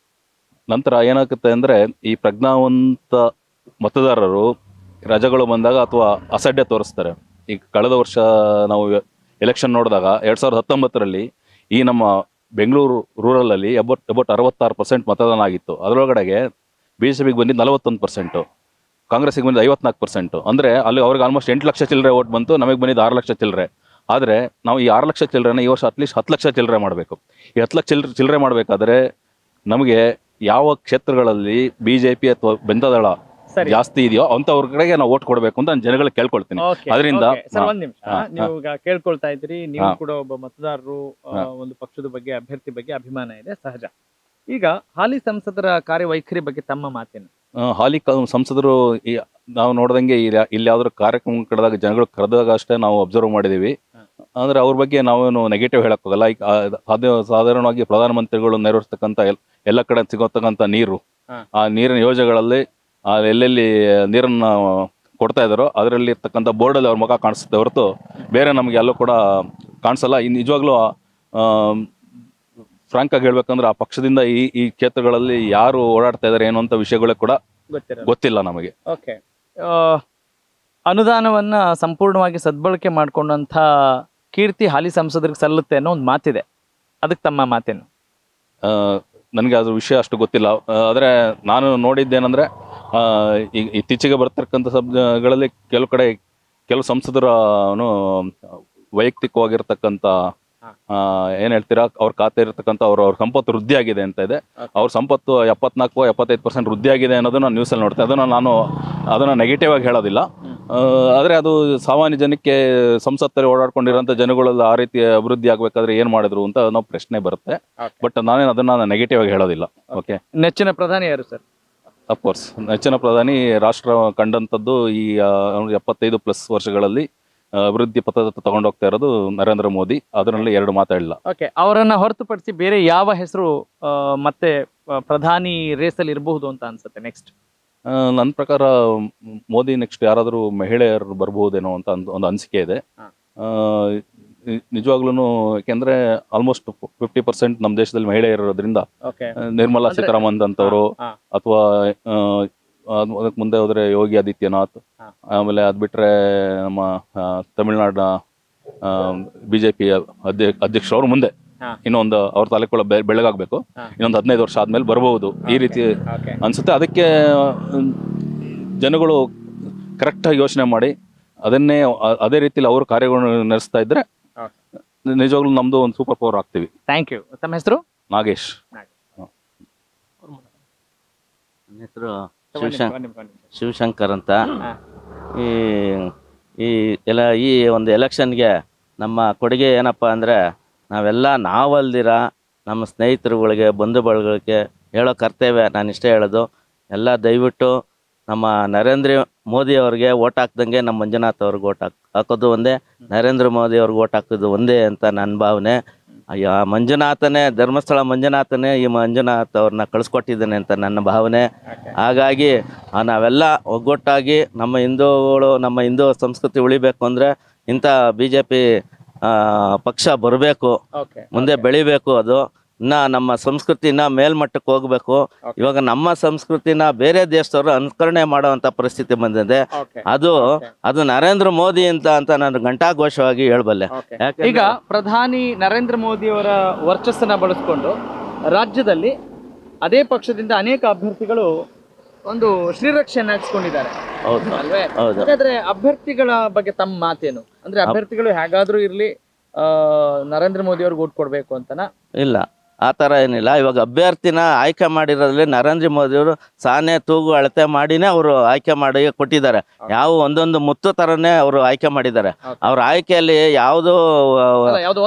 ನಂತರ ಏನಾಗುತ್ತೆ ಅಂದರೆ, ಈ ಪ್ರಜ್ಞಾವಂತ ಮತದಾರರು ರಜೆಗಳು ಬಂದಾಗ ಅಥವಾ ಅಸಡ್ಡೆ ತೋರಿಸ್ತಾರೆ. ಈಗ ಕಳೆದ ವರ್ಷ ನಾವು ಎಲೆಕ್ಷನ್ ನೋಡಿದಾಗ 2019ರಲ್ಲಿ ಈ ನಮ್ಮ ಬೆಂಗಳೂರು ರೂರಲಲ್ಲಿ ಅಬೌಟ್ 66% ಮತದಾನ ಆಗಿತ್ತು. ಅದರೊಳಗಡೆಗೆ BJPಗೆ ಬಂದಿದ್ದು 41%, ಕಾಂಗ್ರೆಸ್ಗೆ ಬಂದಿದ್ದು 54%. ಅಂದರೆ ಅಲ್ಲಿ ಅವ್ರಿಗೆ ಆಲ್ಮೋಸ್ಟ್ 8 ಲಕ್ಷ ಚಿಲ್ಲರೆ ಓಟ್ ಬಂತು, ನಮಗೆ ಬಂದಿದ್ದು 6 ಲಕ್ಷ ಚಿಲ್ಲರೆ. ಆದರೆ ನಾವು ಈ 6 ಲಕ್ಷ ಚಿಲ್ಲರೆನ ಈ ವರ್ಷ ಅಟ್ಲೀಸ್ಟ್ 10 ಲಕ್ಷ ಚಿಲ್ಲರೆ ಮಾಡಬೇಕು. ಈ 10 ಲಕ್ಷ ಚಿಲ್ಲರೆ ಮಾಡಬೇಕಾದ್ರೆ ನಮಗೆ ಯಾವ ಕ್ಷೇತ್ರಗಳಲ್ಲಿ BJP ಅಥವಾ ಬೆಂದದಳ ಜಾಸ್ತಿ ಇದೆಯೋ ಅಂಥವ್ರ ಕಡೆಗೆ ನಾವು ಓಟ್ ಕೊಡಬೇಕು ಅಂತ ನಾನು ಜನಗಳಿಗೆ ಕೇಳ್ಕೊಳ್ತೀನಿ. ಅದರಿಂದ ಒಂದ್ ನಿಮಿಷ, ನೀವು ಈಗ ಕೇಳ್ಕೊಳ್ತಾ ಇದ್ರಿ, ನೀವು ಕೂಡ ಒಬ್ಬ ಮತದಾರರು, ಒಂದು ಪಕ್ಷದ ಬಗ್ಗೆ, ಅಭ್ಯರ್ಥಿ ಬಗ್ಗೆ ಅಭಿಮಾನ ಇದೆ, ಸಹಜ. ಈಗ ಹಾಲಿ ಸಂಸದರ ಕಾರ್ಯವೈಖರಿ ಬಗ್ಗೆ ತಮ್ಮ ಮಾತೇನು? ಹಾಲಿ ಸಂಸದರು ನಾವು ನೋಡ್ದಂಗೆ ಇಲ್ಲಿ ಯಾವ್ದಾದ್ರು ಕಾರ್ಯಕ್ರಮ ಕರೆದಾಗ ಜನಗಳು ಕರೆದಾಗ ಅಷ್ಟೇ ನಾವು ಅಬ್ಸರ್ವ್ ಮಾಡಿದೀವಿ. ಅಂದ್ರೆ ಅವ್ರ ಬಗ್ಗೆ ನಾವೇನು ನೆಗೆಟಿವ್ ಹೇಳಕ್ ಹೋಗಲ್ಲ. ಸಾಧಾರಣವಾಗಿ ಪ್ರಧಾನಮಂತ್ರಿಗಳು ನೆರವೇರಿಸ್ತಕ್ಕಂಥ ಎಲ್ಲ ಕಡೆ ಸಿಗೋತಕ್ಕಂಥ ನೀರು, ಆ ನೀರಿನ ಯೋಜನೆಗಳಲ್ಲಿ ಎಲ್ಲೆಲ್ಲಿ ನೀರನ್ನು ಕೊಡ್ತಾ ಇದ್ದಾರೋ ಅದರಲ್ಲಿ ಇರ್ತಕ್ಕಂಥ ಬೋರ್ಡಲ್ಲಿ ಅವ್ರ ಮುಖ ಕಾಣಿಸುತ್ತೆ ಹೊರತು ಬೇರೆ ನಮಗೆ ಎಲ್ಲೂ ಕೂಡ ಕಾಣಿಸಲ್ಲ. ನಿಜವಾಗ್ಲೂ ಫ್ರಾಂಕ್ ಆಗಿ ಹೇಳ್ಬೇಕಂದ್ರೆ ಆ ಪಕ್ಷದಿಂದ ಈ ಕ್ಷೇತ್ರಗಳಲ್ಲಿ ಯಾರು ಓಡಾಡ್ತಾ ಇದಾರೆ ಏನು ಅಂತ ವಿಷಯಗಳೇ ಕೂಡ ಗೊತ್ತಿಲ್ಲ ನಮಗೆ. ಓಕೆ, ಅನುದಾನವನ್ನ ಸಂಪೂರ್ಣವಾಗಿ ಸದ್ಬಳಕೆ ಮಾಡ್ಕೊಂಡಂತ ಕೀರ್ತಿ ಹಾಲಿ ಸಂಸದರಿಗೆ ಸಲ್ಲುತ್ತೆ ಅನ್ನೋ ಒಂದು ಮಾತಿದೆ, ಅದಕ್ಕೆ ತಮ್ಮ ಮಾತೇನು? ನನಗೆ ಅದ್ರ ವಿಷಯ ಅಷ್ಟು ಗೊತ್ತಿಲ್ಲ. ಆದರೆ ನಾನು ನೋಡಿದ್ದೇನೆಂದ್ರೆ, ಇತ್ತೀಚೆಗೆ ಬರ್ತಕ್ಕಂಥ ಸಬ್ಗಳಲ್ಲಿ ಕೆಲವು ಕಡೆ ಕೆಲವು ಸಂಸದರ ವೈಯಕ್ತಿಕವಾಗಿರ್ತಕ್ಕಂಥ ಏನ್ ಹೇಳ್ತೀರಾ, ಅವ್ರ ಖಾತೆ ಇರತಕ್ಕಂಥ ಅವ್ರ ಸಂಪತ್ತು ವೃದ್ಧಿ ಆಗಿದೆ ಅಂತ ಇದೆ. ಅವ್ರ ಸಂಪತ್ತು 74-75% ವೃದ್ಧಿ ಆಗಿದೆ ಅನ್ನೋದನ್ನ ನ್ಯೂಸಲ್ಲಿ ನೋಡ್ತಾ, ಅದನ್ನ ನೆಗೆಟಿವ್ ಆಗಿ ಹೇಳೋದಿಲ್ಲ. ಆದರೆ ಅದು ಸಾಮಾನ್ಯ ಜನಕ್ಕೆ ಸಂಸತ್ತಲ್ಲಿ ಓಡಾಡ್ಕೊಂಡಿರೋಂಥ ಜನಗಳೆಲ್ಲ ಆ ರೀತಿ ಅಭಿವೃದ್ಧಿ ಆಗ್ಬೇಕಾದ್ರೆ ಏನ್ ಮಾಡಿದ್ರು ಅಂತ ನಾವು ಪ್ರಶ್ನೆ ಬರುತ್ತೆ. ಬಟ್ ಅದನ್ನ ನೆಗೆಟಿವ್ ಆಗಿ ಹೇಳೋದಿಲ್ಲ. ಓಕೆ, ನೆಚ್ಚಿನ ಪ್ರಧಾನಿ ಯಾರು ಸರ್? ಅಫ್ಕೋರ್ಸ್ ನೆಚ್ಚಿನ ಪ್ರಧಾನಿ ರಾಷ್ಟ್ರ ಕಂಡಂಥದ್ದು ಈ 75+ ವರ್ಷಗಳಲ್ಲಿ ಅಭಿವೃದ್ಧಿ ಪಥದತ್ತ ತಗೊಂಡೋಗ್ತಾ ಇರೋದು ನರೇಂದ್ರ ಮೋದಿ. ಅದರಲ್ಲಿ ಎರಡು ಮಾತಾಡಿಲ್ಲ. ಓಕೆ, ಅವರನ್ನ ಹೊರತುಪಡಿಸಿ ಬೇರೆ ಯಾವ ಹೆಸರು ಮತ್ತೆ ಪ್ರಧಾನಿ ರೇಸಲ್ಲಿ ಇರಬಹುದು ಅಂತ ಅನ್ಸುತ್ತೆ ನೆಕ್ಸ್ಟ್? ನನ್ನ ಪ್ರಕಾರ ಮೋದಿ ನೆಕ್ಸ್ಟ್ ಯಾರಾದರೂ ಮಹಿಳೆಯರು ಬರ್ಬಹುದೇನೋ ಅಂತ ಒಂದು ಅನಿಸಿಕೆ ಇದೆ. ನಿಜವಾಗ್ಲೂ ಯಾಕೆಂದ್ರೆ ಆಲ್ಮೋಸ್ಟ್ 50% ನಮ್ಮ ದೇಶದಲ್ಲಿ ಮಹಿಳೆಯರು ಇರೋದ್ರಿಂದ ನಿರ್ಮಲಾ ಸೀತಾರಾಮನ್ ಅಂತವರು, ಅಥವಾ ಅದಕ್ಕೆ ಮುಂದೆ ಹೋದ್ರೆ ಯೋಗಿ ಆದಿತ್ಯನಾಥ್, ಆಮೇಲೆ ಅದ್ ಬಿಟ್ರೆ ನಮ್ಮ ತಮಿಳುನಾಡಿನ ಬಿಜೆಪಿ ಅಧ್ಯಕ್ಷರು ಅವ್ರ ಮುಂದೆ ಇನ್ನೊಂದು ಅವ್ರ ತಾಲೂಕುಗಳ ಬೆಳಗಾಗ್ಬೇಕು, ಇನ್ನೊಂದು 15 ವರ್ಷ ಆದ್ಮೇಲೆ ಬರಬಹುದು ಈ ರೀತಿ ಅನ್ಸುತ್ತೆ. ಅದಕ್ಕೆ ಜನಗಳು ಕರೆಕ್ಟಾಗಿ ಯೋಚನೆ ಮಾಡಿ ಅದೇ ರೀತಿಯಲ್ಲಿ ಅವರು ಕಾರ್ಯಗಳನ್ನು ನಡೆಸ್ತಾ ಇದ್ರೆ ನಿಜವಾಗ್ಲೂ ನಮ್ದು ಒಂದು ಸೂಪರ್ ಪವರ್ ಆಗ್ತೀವಿ. Thank you. ತಮ್ಮ ಹೆಸರು? ನಾಗೇಶ್. ನನ್ನ ಹೆಸರು ಶಿವಶಂಕರ್ ಅಂತ. ಈ ಒಂದು ಎಲೆಕ್ಷನ್ಗೆ ನಮ್ಮ ಕೊಡುಗೆ ಏನಪ್ಪ ಅಂದರೆ, ನಾವಲ್ದಿರ ನಮ್ಮ ಸ್ನೇಹಿತರುಗಳಿಗೆ, ಬಂಧು ಬಳಗಕ್ಕೆ ಹೇಳೋ ಕರ್ತವ್ಯ ನಾನು ಇಷ್ಟೇ ಹೇಳೋದು, ಎಲ್ಲ ದಯವಿಟ್ಟು ನಮ್ಮ ನರೇಂದ್ರ ಮೋದಿ ಅವ್ರಿಗೆ ಓಟ್ ಹಾಕ್ದಂಗೆ ನಮ್ಮ ಮಂಜುನಾಥ್ ಅವ್ರಿಗೆ ಓಟ್ ಹಾಕೋದು ಒಂದೇ, ನರೇಂದ್ರ ಮೋದಿ ಅವ್ರಿಗೆ ಓಟ್ ಹಾಕೋದು ಒಂದೇ ಅಂತ ನನ್ನ ಭಾವನೆ. ಮಂಜುನಾಥನೇ, ಧರ್ಮಸ್ಥಳ ಮಂಜುನಾಥನೇ ಈ ಮಂಜುನಾಥ್ ಅವ್ರನ್ನ ಕಳಿಸ್ಕೊಟ್ಟಿದ್ದಾನೆ ಅಂತ ನನ್ನ ಭಾವನೆ. ಹಾಗಾಗಿ ನಾವೆಲ್ಲ ಒಗ್ಗಟ್ಟಾಗಿ ನಮ್ಮ ಹಿಂದೂ ಸಂಸ್ಕೃತಿ ಉಳಿಬೇಕು ಅಂದರೆ ಇಂಥ BJP ಪಕ್ಷ ಬರಬೇಕು, ಮುಂದೆ ಬೆಳಿಬೇಕು. ಅದು ನಮ್ಮ ಸಂಸ್ಕೃತಿನ ಮೇಲ್ಮಟ್ಟಕ್ಕೆ ಹೋಗ್ಬೇಕು. ಇವಾಗ ನಮ್ಮ ಸಂಸ್ಕೃತಿನ ಬೇರೆ ದೇಶದವರು ಅನುಕರಣೆ ಮಾಡುವಂತ ಪರಿಸ್ಥಿತಿ ಬಂದಿದೆ. ಅದು ನರೇಂದ್ರ ಮೋದಿ ಅಂತ ನಾನು ಘಂಟಾಘೋಷವಾಗಿ ಹೇಳಬಲ್ಲೆ. ಈಗ ಪ್ರಧಾನಿ ನರೇಂದ್ರ ಮೋದಿ ಅವರ ವರ್ಚಸ್ಸನ್ನ ಬಳಸಿಕೊಂಡು ರಾಜ್ಯದಲ್ಲಿ ಅದೇ ಪಕ್ಷದಿಂದ ಅನೇಕ ಅಭ್ಯರ್ಥಿಗಳು ಒಂದು ಶ್ರೀರಕ್ಷೆ ನಡೆಸಿಕೊಂಡಿದ್ದಾರೆ. ಹಾಗಾದ್ರೆ ಅಭ್ಯರ್ಥಿಗಳ ಬಗ್ಗೆ ತಮ್ಮ ಮಾತೇನು? ಅಂದ್ರೆ ಅಭ್ಯರ್ಥಿಗಳು ಹೇಗಾದ್ರೂ ಇರ್ಲಿ ನರೇಂದ್ರ ಮೋದಿ ಅವ್ರಿಗೆ ಓಟ್ ಕೊಡ್ಬೇಕು ಅಂತನಾ? ಇಲ್ಲ, ಆ ಥರ ಏನಿಲ್ಲ. ಇವಾಗ ಅಭ್ಯರ್ಥಿನ ಆಯ್ಕೆ ಮಾಡಿರೋದ್ರಲ್ಲಿ ನರೇಂದ್ರ ಮೋದಿ ಅವರು ಸಾನೆ ತೂಗು ಅಳತೆ ಮಾಡಿನೇ ಅವರು ಆಯ್ಕೆ ಮಾಡಿ ಕೊಟ್ಟಿದ್ದಾರೆ. ಒಂದೊಂದು ಮುತ್ತು ತರನೇ ಅವರು ಆಯ್ಕೆ ಮಾಡಿದ್ದಾರೆ. ಅವ್ರ ಆಯ್ಕೆಯಲ್ಲಿ ಯಾವುದೋ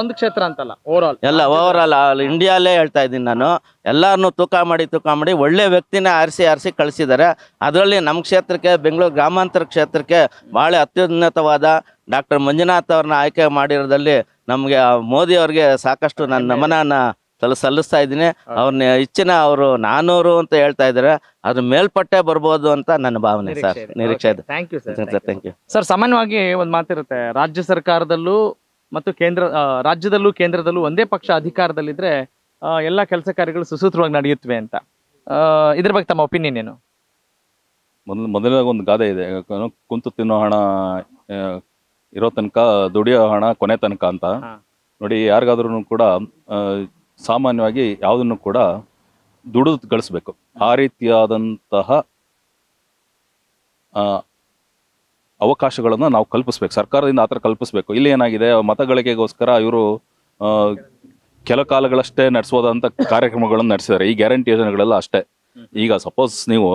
ಒಂದು ಕ್ಷೇತ್ರ ಅಂತಲ್ಲ, ಓವರ್ ಆಲ್ ಇಂಡಿಯಾಲೇ ಹೇಳ್ತಾ ಇದ್ದೀನಿ ನಾನು. ಎಲ್ಲಾರನ್ನೂ ತೂಕ ಮಾಡಿ ಒಳ್ಳೆ ವ್ಯಕ್ತಿನ ಆರಿಸಿ ಕಳಿಸಿದ್ದಾರೆ. ಅದರಲ್ಲಿ ನಮ್ಮ ಕ್ಷೇತ್ರಕ್ಕೆ, ಬೆಂಗಳೂರು ಗ್ರಾಮಾಂತರ ಕ್ಷೇತ್ರಕ್ಕೆ ಭಾಳ ಅತ್ಯುನ್ನತವಾದ ಡಾಕ್ಟರ್ ಮಂಜುನಾಥ್ ಅವ್ರನ್ನ ಆಯ್ಕೆ ಮಾಡಿರೋದ್ರಲ್ಲಿ ನಮಗೆ ಮೋದಿ ಅವ್ರಿಗೆ ಸಾಕಷ್ಟು ನನ್ನ ನಮನನ್ನ ಸಲ್ಲಿಸ್ತಾ ಇದ್ದೀನಿ. ಅವ್ರನ್ನ ಹೆಚ್ಚಿನ ಅವರು 400 ಅಂತ ಹೇಳ್ತಾ ಇದ್ದಾರೆ, ಅದ್ರ ಮೇಲ್ಪಟ್ಟೆ ಬರ್ಬೋದು ಅಂತ ನನ್ನ ಭಾವನೆ ಸರ್, ನಿರೀಕ್ಷೆ ಇದೆ. Thank you sir. ಸಾಮಾನ್ಯವಾಗಿ ಒಂದು ಮಾತಿರುತ್ತೆ, ರಾಜ್ಯ ಸರ್ಕಾರದಲ್ಲೂ ಮತ್ತು ರಾಜ್ಯದಲ್ಲೂ ಕೇಂದ್ರದಲ್ಲೂ ಒಂದೇ ಪಕ್ಷ ಅಧಿಕಾರದಲ್ಲಿದ್ರೆ ಎಲ್ಲ ಕೆಲಸ ಕಾರ್ಯಗಳು ಸುಸೂತ್ರವಾಗಿ ನಡೆಯುತ್ತವೆ ಅಂತ. ಇದ್ರ ಬಗ್ಗೆ ತಮ್ಮ ಒಪಿನಿಯನ್ ಏನು? ಮೊದಲನೇದಾಗಿ ಒಂದು ಗಾದೆ ಇದೆ, ಕುಂತು ತಿನ್ನೋ ಹಣ ಇರೋ ತನಕ, ದುಡಿಯೋ ಹಣ ಕೊನೆ ತನಕ ಅಂತ. ನೋಡಿ, ಯಾರಿಗಾದ್ರೂ ಕೂಡ ಸಾಮಾನ್ಯವಾಗಿ ಯಾವುದನ್ನು ಕೂಡ ದುಡಿದು ಗಳಿಸ್ಬೇಕು. ಆ ರೀತಿಯಾದಂತಹ ಅವಕಾಶಗಳನ್ನು ನಾವು ಕಲ್ಪಿಸ್ಬೇಕು, ಸರ್ಕಾರದಿಂದ ಆ ಥರ ಕಲ್ಪಿಸ್ಬೇಕು. ಇಲ್ಲಿ ಏನಾಗಿದೆ, ಮತಗಳಿಕೆಗೋಸ್ಕರ ಇವರು ಕೆಲ ಕಾಲಗಳಷ್ಟೇ ನಡೆಸೋದಂಥ ಕಾರ್ಯಕ್ರಮಗಳನ್ನು ನಡೆಸಿದ್ದಾರೆ. ಈ ಗ್ಯಾರಂಟಿ ಯೋಜನೆಗಳೆಲ್ಲ ಅಷ್ಟೇ. ಈಗ ಸಪೋಸ್ ನೀವು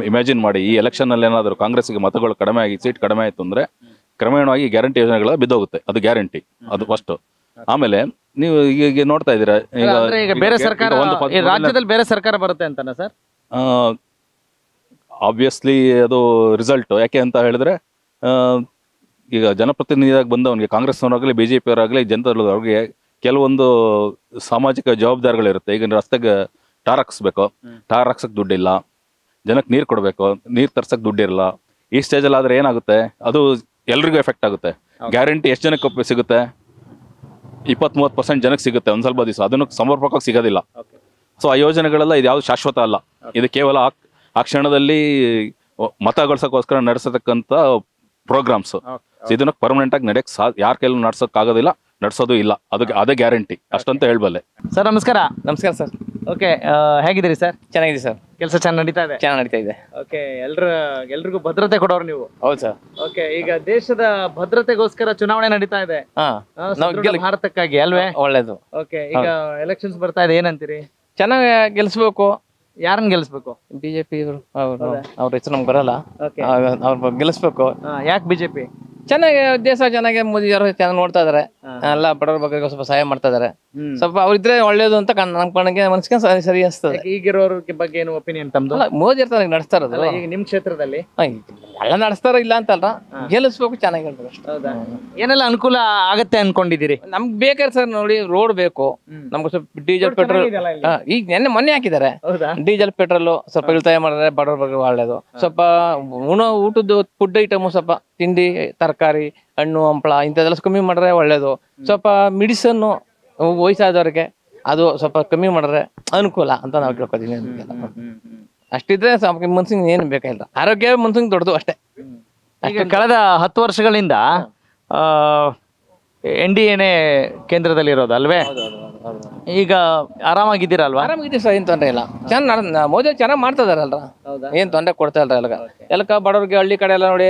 ಇಮ್ಯಾಜಿನ್ ಮಾಡಿ, ಈ ಎಲೆಕ್ಷನಲ್ಲಿ ಏನಾದರೂ ಕಾಂಗ್ರೆಸ್ಗೆ ಮತಗಳು ಕಡಿಮೆ ಆಗಿ, ಸೀಟ್ ಕಡಿಮೆ ಆಯಿತು ಅಂದರೆ ಕ್ರಮೇಣವಾಗಿ ಗ್ಯಾರಂಟಿ ಯೋಜನೆಗಳ ಬಿದ್ದೋಗುತ್ತೆ. ಅದು ಗ್ಯಾರಂಟಿ, ಅದು ಫಸ್ಟ್. ಆಮೇಲೆ ನೀವು ಈಗ ನೋಡ್ತಾ ಇದ್ದೀರಾ, ಈಗ ಬೇರೆ ಸರ್ಕಾರ ರಾಜ್ಯದಲ್ಲಿ ಬೇರೆ ಸರ್ಕಾರ ಬರುತ್ತೆ ಅಂತಾನೆ ಸರ್? ಆಬ್ವಿಯಸ್ಲಿ ಅದು ರಿಸಲ್ಟ್. ಯಾಕೆ ಅಂತ ಹೇಳಿದ್ರೆ, ಈಗ ಜನಪ್ರತಿನಿಧಿಯಾಗಿ ಬಂದವನಿಗೆ, ಕಾಂಗ್ರೆಸ್ನವರಾಗಲಿ BJP ಅವರಾಗಲಿ ಜನತವ್ರಿಗೆ ಕೆಲವೊಂದು ಸಾಮಾಜಿಕ ಜವಾಬ್ದಾರಿಗಳಿರುತ್ತೆ. ಈಗ ರಸ್ತೆಗೆ ಟಾರ್ ಹಾಕ್ಸ್ಬೇಕು, ಟಾರ್ ಹಾಕ್ಸಕ್ ದುಡ್ಡಿಲ್ಲ, ಜನಕ್ಕೆ ನೀರು ಕೊಡಬೇಕು, ನೀರು ತರ್ಸಕ್ ದುಡ್ಡಿರಲ್ಲ. ಈ ಸ್ಟೇಜಲ್ಲಿ ಆದ್ರೆ ಏನಾಗುತ್ತೆ, ಅದು ಎಲ್ರಿಗೂ ಎಫೆಕ್ಟ್ ಆಗುತ್ತೆ. ಗ್ಯಾರಂಟಿ ಎಷ್ಟು ಜನಕ್ಕೆ ಸಿಗುತ್ತೆ? 20-30% ಜನಕ್ಕೆ ಸಿಗುತ್ತೆ ಒಂದು ಸ್ವಲ್ಪ ದಿವಸ, ಅದನ್ನು ಸಮರ್ಪಕವಾಗಿ ಸಿಗೋದಿಲ್ಲ. ಸೊ ಆ ಯೋಜನೆಗಳೆಲ್ಲ ಇದು ಯಾವುದು ಶಾಶ್ವತ ಅಲ್ಲ. ಇದು ಕೇವಲ ಆ ಕ್ಷಣದಲ್ಲಿ ಮತ ಗಳಿಸೋಕ್ಕೋಸ್ಕರ ನಡೆಸತಕ್ಕಂಥ ಪ್ರೋಗ್ರಾಮ್ಸ್. ಇದನ್ನ ಪರ್ಮನೆಂಟ್ ಆಗಿ ನಡೆಯಕ್ ಯಾರ ಕೈಲೂ ನಡ್ಸೋಕ್ ಆಗೋದಿಲ್ಲ, ನಡ್ಸೋದು ಇಲ್ಲ. ಅದೇ ಗ್ಯಾರಂಟಿ ಅಷ್ಟಂತ ಹೇಳ್ಬಲ್ಲೆ. ಸರ್ ನಮಸ್ಕಾರ. ನಮಸ್ಕಾರ ಸರ್. ಓಕೆ, ಹೇಗಿದ್ದೀರಿ ಸರ್? ಚೆನ್ನಾಗಿದೆ ಸರ್. ಕೆಲಸ ಚೆನ್ನಾಗಿ ನಡೀತಾ ಇದೆ. ಚೆನ್ನಾಗಿ ನಡೀತಾ ಇದೆ. ಓಕೆ, ಎಲ್ರಿಗೂ ಭದ್ರತೆ ಕೊಡೋರು ನೀವು. ಹೌದು ಸರ್. ಓಕೆ, ಈಗ ದೇಶದ ಭದ್ರತೆಗೋಸ್ಕರ ಚುನಾವಣೆ ನಡೀತಾ ಇದೆ ಭಾರತಕ್ಕಾಗಿ ಅಲ್ವೇ? ಒಳ್ಳೇದು. ಓಕೆ, ಈಗ ಎಲೆಕ್ಷನ್ಸ್ ಬರ್ತಾ ಇದೆ, ಏನಂತೀರಿ? ಚೆನ್ನಾಗಿ ಗೆಲ್ಸ್ಬೇಕು. ಯಾರನ್ನ ಗೆಲ್ಸ್ಬೇಕು? ಬಿಜೆಪಿ ಅವ್ರ ಹೆಸರು ನಮ್ಗೆ ಬರಲ್ಲ, ಅವ್ರ ಗೆಲ್ಲಿಸ್ಬೇಕು. ಯಾಕೆ ಬಿಜೆಪಿ? ಚೆನ್ನಾಗಿ ದೇಶ ಚೆನ್ನಾಗಿ ಮೋದಿ ಅವರು ಚೆನ್ನಾಗಿ ನೋಡ್ತಾ ಇದಾರೆ, ಎಲ್ಲ ಬಡವ್ರ ಬಗ್ಗೆ ಸ್ವಲ್ಪ ಸಹಾಯ ಮಾಡ್ತಾ ಇದಾರೆ. ಸ್ವಲ್ಪ ಅವ್ರಿದ್ರೆ ಒಳ್ಳೇದು ಅಂತ ನಮ್ ಕಣ್ಣಿಗೆ ಮನಸ್ಸಿಗೆ ಸರಿ ಅನಿಸ್ತದೆ. ಈಗಿರೋರ ಬಗ್ಗೆ ಏನು ಒಪಿನಿಯನ್ ತಮ್ದು? ಮೋದಿ ಇರ್ತಾರೆ ನಡೆಸ್ತಾ ಇರೋದು. ಈಗ ನಿಮ್ ಕ್ಷೇತ್ರದಲ್ಲಿ ಎಲ್ಲ ನಡೆಸ್ತಾರ ಇಲ್ಲ ಅಂತಲ್ಲ, ಗೆಲ್ಲಿಸ್ಬೇಕು, ಚೆನ್ನಾಗಿರ್ಬೇಕು. ಹೌದಾ? ಏನೆಲ್ಲ ಅನುಕೂಲ ಆಗತ್ತೆ ಅನ್ಕೊಂಡಿದ್ದೀರಿ? ನಮ್ಗೆ ಬೇಕಾದ್ರೆ ಸರ್ ನೋಡಿ, ರೋಡ್ ಬೇಕು ನಮ್ಗೆ, ಸ್ವಲ್ಪ ಡೀಸೆಲ್ ಪೆಟ್ರೋಲ್ ಈಗ ಮೊನ್ನೆ ಹಾಕಿದ್ದಾರೆ. ಡೀಸೆಲ್ ಪೆಟ್ರೋಲ್ ಸ್ವಲ್ಪ ಇಳಿತಾಯ ಮಾಡಿದ್ರೆ ಬಡವ್ರ ಬಗ್ಗೆ ಒಳ್ಳೇದು. ಸ್ವಲ್ಪ ಊಟದ್ದು ಫುಡ್ ಐಟಮ್, ಸ್ವಲ್ಪ ತಿಂಡಿ, ತರಕಾರಿ, ಹಣ್ಣು, ಹಂಪಳ ಇಂಥದ್ದೆಲ್ಲ ಕಮ್ಮಿ ಮಾಡಿದ್ರೆ ಒಳ್ಳೇದು. ಸ್ವಲ್ಪ ಮೆಡಿಸನ್ನು ವಯಸ್ಸಾದವ್ರಿಗೆ ಅದು ಸ್ವಲ್ಪ ಕಮ್ಮಿ ಮಾಡಿದ್ರೆ ಅನುಕೂಲ ಅಂತ ನಾವು ಕೇಳ್ಕೊತೀವಿ. ಅಷ್ಟಿದ್ರೆ ಮನ್ಸಿಗೆ ಏನು ಬೇಕಾಗಿಲ್ಲ, ಆರೋಗ್ಯ ಮನ್ಸಿಗೆ ದೊಡ್ಡದು ಅಷ್ಟೇ. ಈಗ ಕಳೆದ 10 ವರ್ಷಗಳಿಂದ NDAನೇ ಕೇಂದ್ರದಲ್ಲಿ ಇರೋದು ಅಲ್ವೇ? ಈಗ ಆರಾಮಾಗಿದ್ದೀರಲ್ವಾ? ಆರಾಮಾಗಿದ್ದೀವಿ ಸರ್, ಏನ್ ತೊಂದರೆ ಇಲ್ಲ. ಚೆನ್ನಾಗಿ ಮೋದಿ ಚೆನ್ನಾಗಿ ಮಾಡ್ತಾ ಇದಾರಲ್ರ, ಏನ್ ತೊಂದರೆ ಕೊಡ್ತಾ ಇಲ್ರ. ಎಲ್ಲಕ ಬಡವ್ರಿಗೆ ಹಳ್ಳಿ ಕಡೆ ಎಲ್ಲ ನೋಡಿ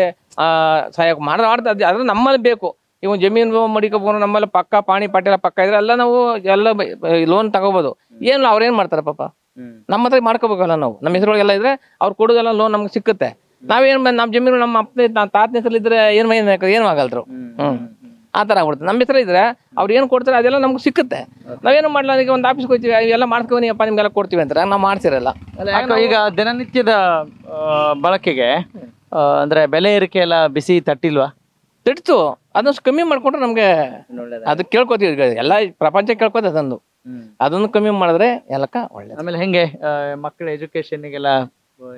ಸಹಾಯ ಮಾಡ್ತಾ ಅದ್ರ ನಮ್ಮಲ್ಲಿ ಬೇಕು. ಇವ್ ಜಮೀನು ಮಡಿಕೋಬಹುದು, ನಮ್ಮಲ್ಲಿ ಪಕ್ಕ ಪಾಣಿ ಪಾಟೆಲ್ಲ ಪಕ್ಕ ಇದ್ರೆ ಎಲ್ಲ ನಾವು ಎಲ್ಲ ಲೋನ್ ತಗೋಬಹುದು. ಏನು ಅವ್ರೇನ್ ಮಾಡ್ತಾರೆ ಪಾಪ, ನಮ್ಮ ಹತ್ರ ಮಾಡ್ಕೋಬೇಕಲ್ಲ ನಾವು. ನಮ್ಮ ಹೆಸರುಗಳಿಗೆಲ್ಲ ಇದ್ರೆ ಅವ್ರು ಕೊಡೋದೆಲ್ಲ ಲೋನ್ ನಮ್ಗೆ ಸಿಕ್ಕುತ್ತೆ. ನಾವೇನ್ ನಮ್ಮ ಜಮೀನು ನಮ್ಮ ಅಪ್ಪ ತಾತನ ಹೆಸರು ಇದ್ರೆ ಏನು ಆಗಲ್ರು. ಆ ತರ ಆಗ್ಬಿಡುತ್ತೆ. ನಮ್ಮ ಹೆಸರು ಇದ್ರೆ ಅವ್ರು ಏನ್ ಕೊಡ್ತಾರೆ ಅದೆಲ್ಲ ನಮ್ಗೆ ಸಿಕ್ಕುತ್ತೆ. ನಾವೇನು ಮಾಡಲ್ಲ, ಈಗ ಒಂದು ಆಫೀಸ್ಗೆ ಹೋಗ್ತೀವಿ, ಎಲ್ಲ ಮಾಡ್ಕೊನಿಯಪ್ಪ ನಿಮ್ಗೆಲ್ಲ ಕೊಡ್ತೀವಿ ಅಂತಾರೆ, ನಾವು ಮಾಡ್ಸಿರಲ್ಲ. ಈಗ ದಿನನಿತ್ಯದ ಬಳಕೆಗೆ ಅಂದ್ರೆ ಬೆಲೆ ಏರಿಕೆ ಎಲ್ಲ ಬಿಸಿ ತಟ್ಟಿಲ್ವಾ? ತಟ್ಟಿತು, ಅದನ್ನ ಕಮ್ಮಿ ಮಾಡ್ಕೊಂಡ್ರೆ ನಮ್ಗೆ ಅದು ಕೇಳ್ಕೊತೀವಿ. ಎಲ್ಲ ಪ್ರಪಂಚ ಕೇಳ್ಕೊತ ಅದನ್ನು ಕಮ್ಮಿ ಮಾಡಿದ್ರೆ ಎಲ್ಲಕ್ಕ ಒಳ್ಳೆ. ಆಮೇಲೆ ಹೆಂಗೆ ಮಕ್ಕಳ ಎಜುಕೇಶನ್ಗೆಲ್ಲ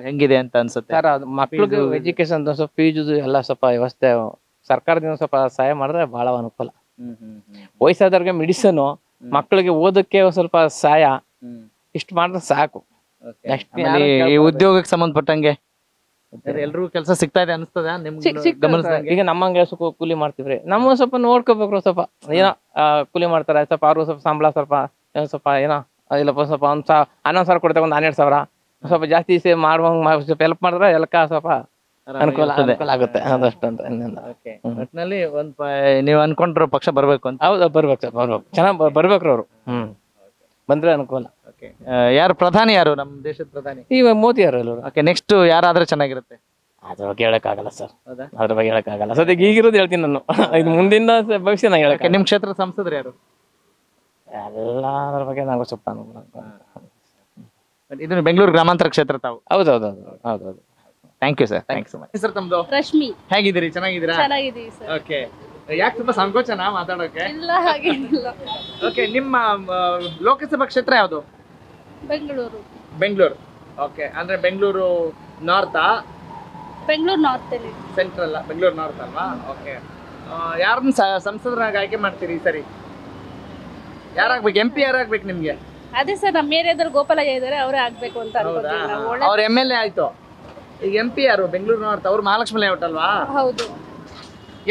ಹೆಂಗಿದೆ ಅಂತ ಅನ್ಸುತ್ತೆ ಸರ್? ಅದು ಮಕ್ಳಿಗೆ ಎಜುಕೇಶನ್ ಸ್ವಲ್ಪ ಫೀಸ್ ಎಲ್ಲ ಸ್ವಲ್ಪ ವ್ಯವಸ್ಥೆ ಸರ್ಕಾರದಿಂದ ಸ್ವಲ್ಪ ಸಹಾಯ ಮಾಡಿದ್ರೆ ಬಹಳ ಅನುಕೂಲ. ವಯಸ್ಸಾದವ್ರಿಗೆ ಮೆಡಿಸನ್, ಮಕ್ಕಳಿಗೆ ಓದಕ್ಕೆ ಸ್ವಲ್ಪ ಸಹಾಯ, ಇಷ್ಟು ಮಾಡಿದ್ರೆ ಸಾಕು. ಈ ಉದ್ಯೋಗಕ್ಕೆ ಸಂಬಂಧಪಟ್ಟಂಗೆ ಎಲ್ರಿಗೂ ಕೆಲಸ ಸಿಗ್ತಾ ಇದೆ ಅನಿಸ್ತದ ನಿಮ್ಗೆ? ಈಗ ನಮ್ಮಂಗೆ ಸ್ವಲ್ಪ ಕೂಲಿ ಮಾಡ್ತೀವ್ರಿ, ನಮ್ಮ ಸ್ವಲ್ಪ ನೋಡ್ಕೋಬೇಕು. ಸ್ವಲ್ಪ ಏನೋ ಕೂಲಿ ಮಾಡ್ತಾರೆ, ಸ್ವಲ್ಪ ಅವ್ರು ಸ್ವಲ್ಪ ಸಂಬಳ ಸ್ವಲ್ಪ ಏನೋ ಇಲ್ಲಪ್ಪ ಸ್ವಲ್ಪ 11,000 ಕೊಡ್ತಾರೆ, ಒಂದು 12,000 ಸ್ವಲ್ಪ ಜಾಸ್ತಿ ಮಾಡುವಂಗ ಸ್ವಲ್ಪ ಹೆಲ್ಪ್ ಮಾಡಿದ್ರೆ ಎಲ್ಲಕ್ಕ ಸ್ವಲ್ಪ ಅನುಕೂಲ ಆಗುತ್ತೆ. ಅದಷ್ಟಂತ ಒಟ್ಟಿನಲ್ಲಿ ನೀವು ಅನ್ಕೊಂಡ್ರ ಪಕ್ಷ ಬರ್ಬೇಕು ಅಂತ? ಹೌದಾ, ಬರ್ಬೇಕು ಸರ್, ಬರ್ಬೇಕು, ಚೆನ್ನಾಗಿ ಬರ್ಬೇಕ್ರಿ ಅವರು. ಬಂದ್ರೆ ಅನುಕೂಲ. ಯಾರು ಪ್ರಧಾನಿ, ಯಾರು ನಮ್ಮ ದೇಶದ ಪ್ರಧಾನಿ? ಈಗ ಮೋದಿ ಯಾರು ಎಲ್ಲರೂ. ನೆಕ್ಸ್ಟ್ ಯಾರಾದ್ರೆ ಚೆನ್ನಾಗಿರುತ್ತೆ? ಅದ್ರ ಬಗ್ಗೆ ಹೇಳಕ್ಕಾಗಲ್ಲ ಸರ್, ಅದ್ರ ಬಗ್ಗೆ ಹೇಳಕ್ಕಾಗಲ್ಲ. ಸದ್ಯಕ್ಕೆ ಈಗಿರೋದು ಹೇಳ್ತೀನಿ ನಾನು, ಇದು ಮುಂದಿನ ಭವಿಷ್ಯ ನಾ ಹೇಳಕ್ಕೆ. ನಿಮ್ ಕ್ಷೇತ್ರದ ಸಂಸದರು ಯಾರು? ಎಲ್ಲ ಅದ್ರ ಬಗ್ಗೆ ನಾವು ಸ್ವಲ್ಪ ಇದು ಬೆಂಗಳೂರು ಗ್ರಾಮಾಂತರ ಕ್ಷೇತ್ರ ತಾವು? ಹೌದೌದು. Thank you sir, thank you so much. ಹೆಸರು ತಮ್ಮದು? ರಶ್ಮಿ. ಹೇಗಿದ್ದೀರಿ? ಚೆನ್ನಾಗಿದ್ದೀರಾ? ಚೆನ್ನಾಗಿದ್ದೀವಿ ಸರ್. ಓಕೆ, ಯಾಕೆ ತುಂಬಾ ಸಂಕೋಚನ ಮಾತಾಡೋಕೆ? ಇಲ್ಲ, ಹಾಗೇನಿಲ್ಲ. ಓಕೆ, ನಿಮ್ಮ ಲೋಕಸಭಾ ಕ್ಷೇತ್ರ ಯಾವುದು? ಬೆಂಗಳೂರು. ಬೆಂಗಳೂರು, ಓಕೆ. ಅಂದ್ರೆ ಬೆಂಗಳೂರು ನಾರ್ತಾ? ಬೆಂಗಳೂರು ನಾರ್ತ್ ಅಲ್ಲಿ. ಸೆಂಟ್ರಲ್ ಬೆಂಗಳೂರು ನಾರ್ತ್ ಅಲ್ವಾ? ಓಕೆ. ಯಾರನ್ನ ಸಂಸದರಾಗಿ ಆಯ್ಕೆ ಮಾಡ್ತೀರಿ ಈ ಸರಿ? ಯಾರಾಗ್ಬೇಕು? MP ಯಾರಾಗ್ಬೇಕು ನಿಮ್ಗೆ? ಅದೇ ಸರ್, ನಮ್ಮ ಏರಿಯಾದಲ್ಲಿ ಗೋಪಾಲಯ್ಯ ಇದಾರೆ, ಅವರೇ ಆಗ್ಬೇಕು ಅಂತ ಅನ್ಕೋತೀವಿ ನಾವು. ಅವ್ರ MLA ಆಯ್ತು, ಈಗ MP ಯಾರು? ಬೆಂಗಳೂರು ನಾರ್ತ್ ಅವ್ರು ಮಹಾಲಕ್ಷ್ಮಿ ಲೇಔಟ್ ಅಲ್ವಾ? ಹೌದು.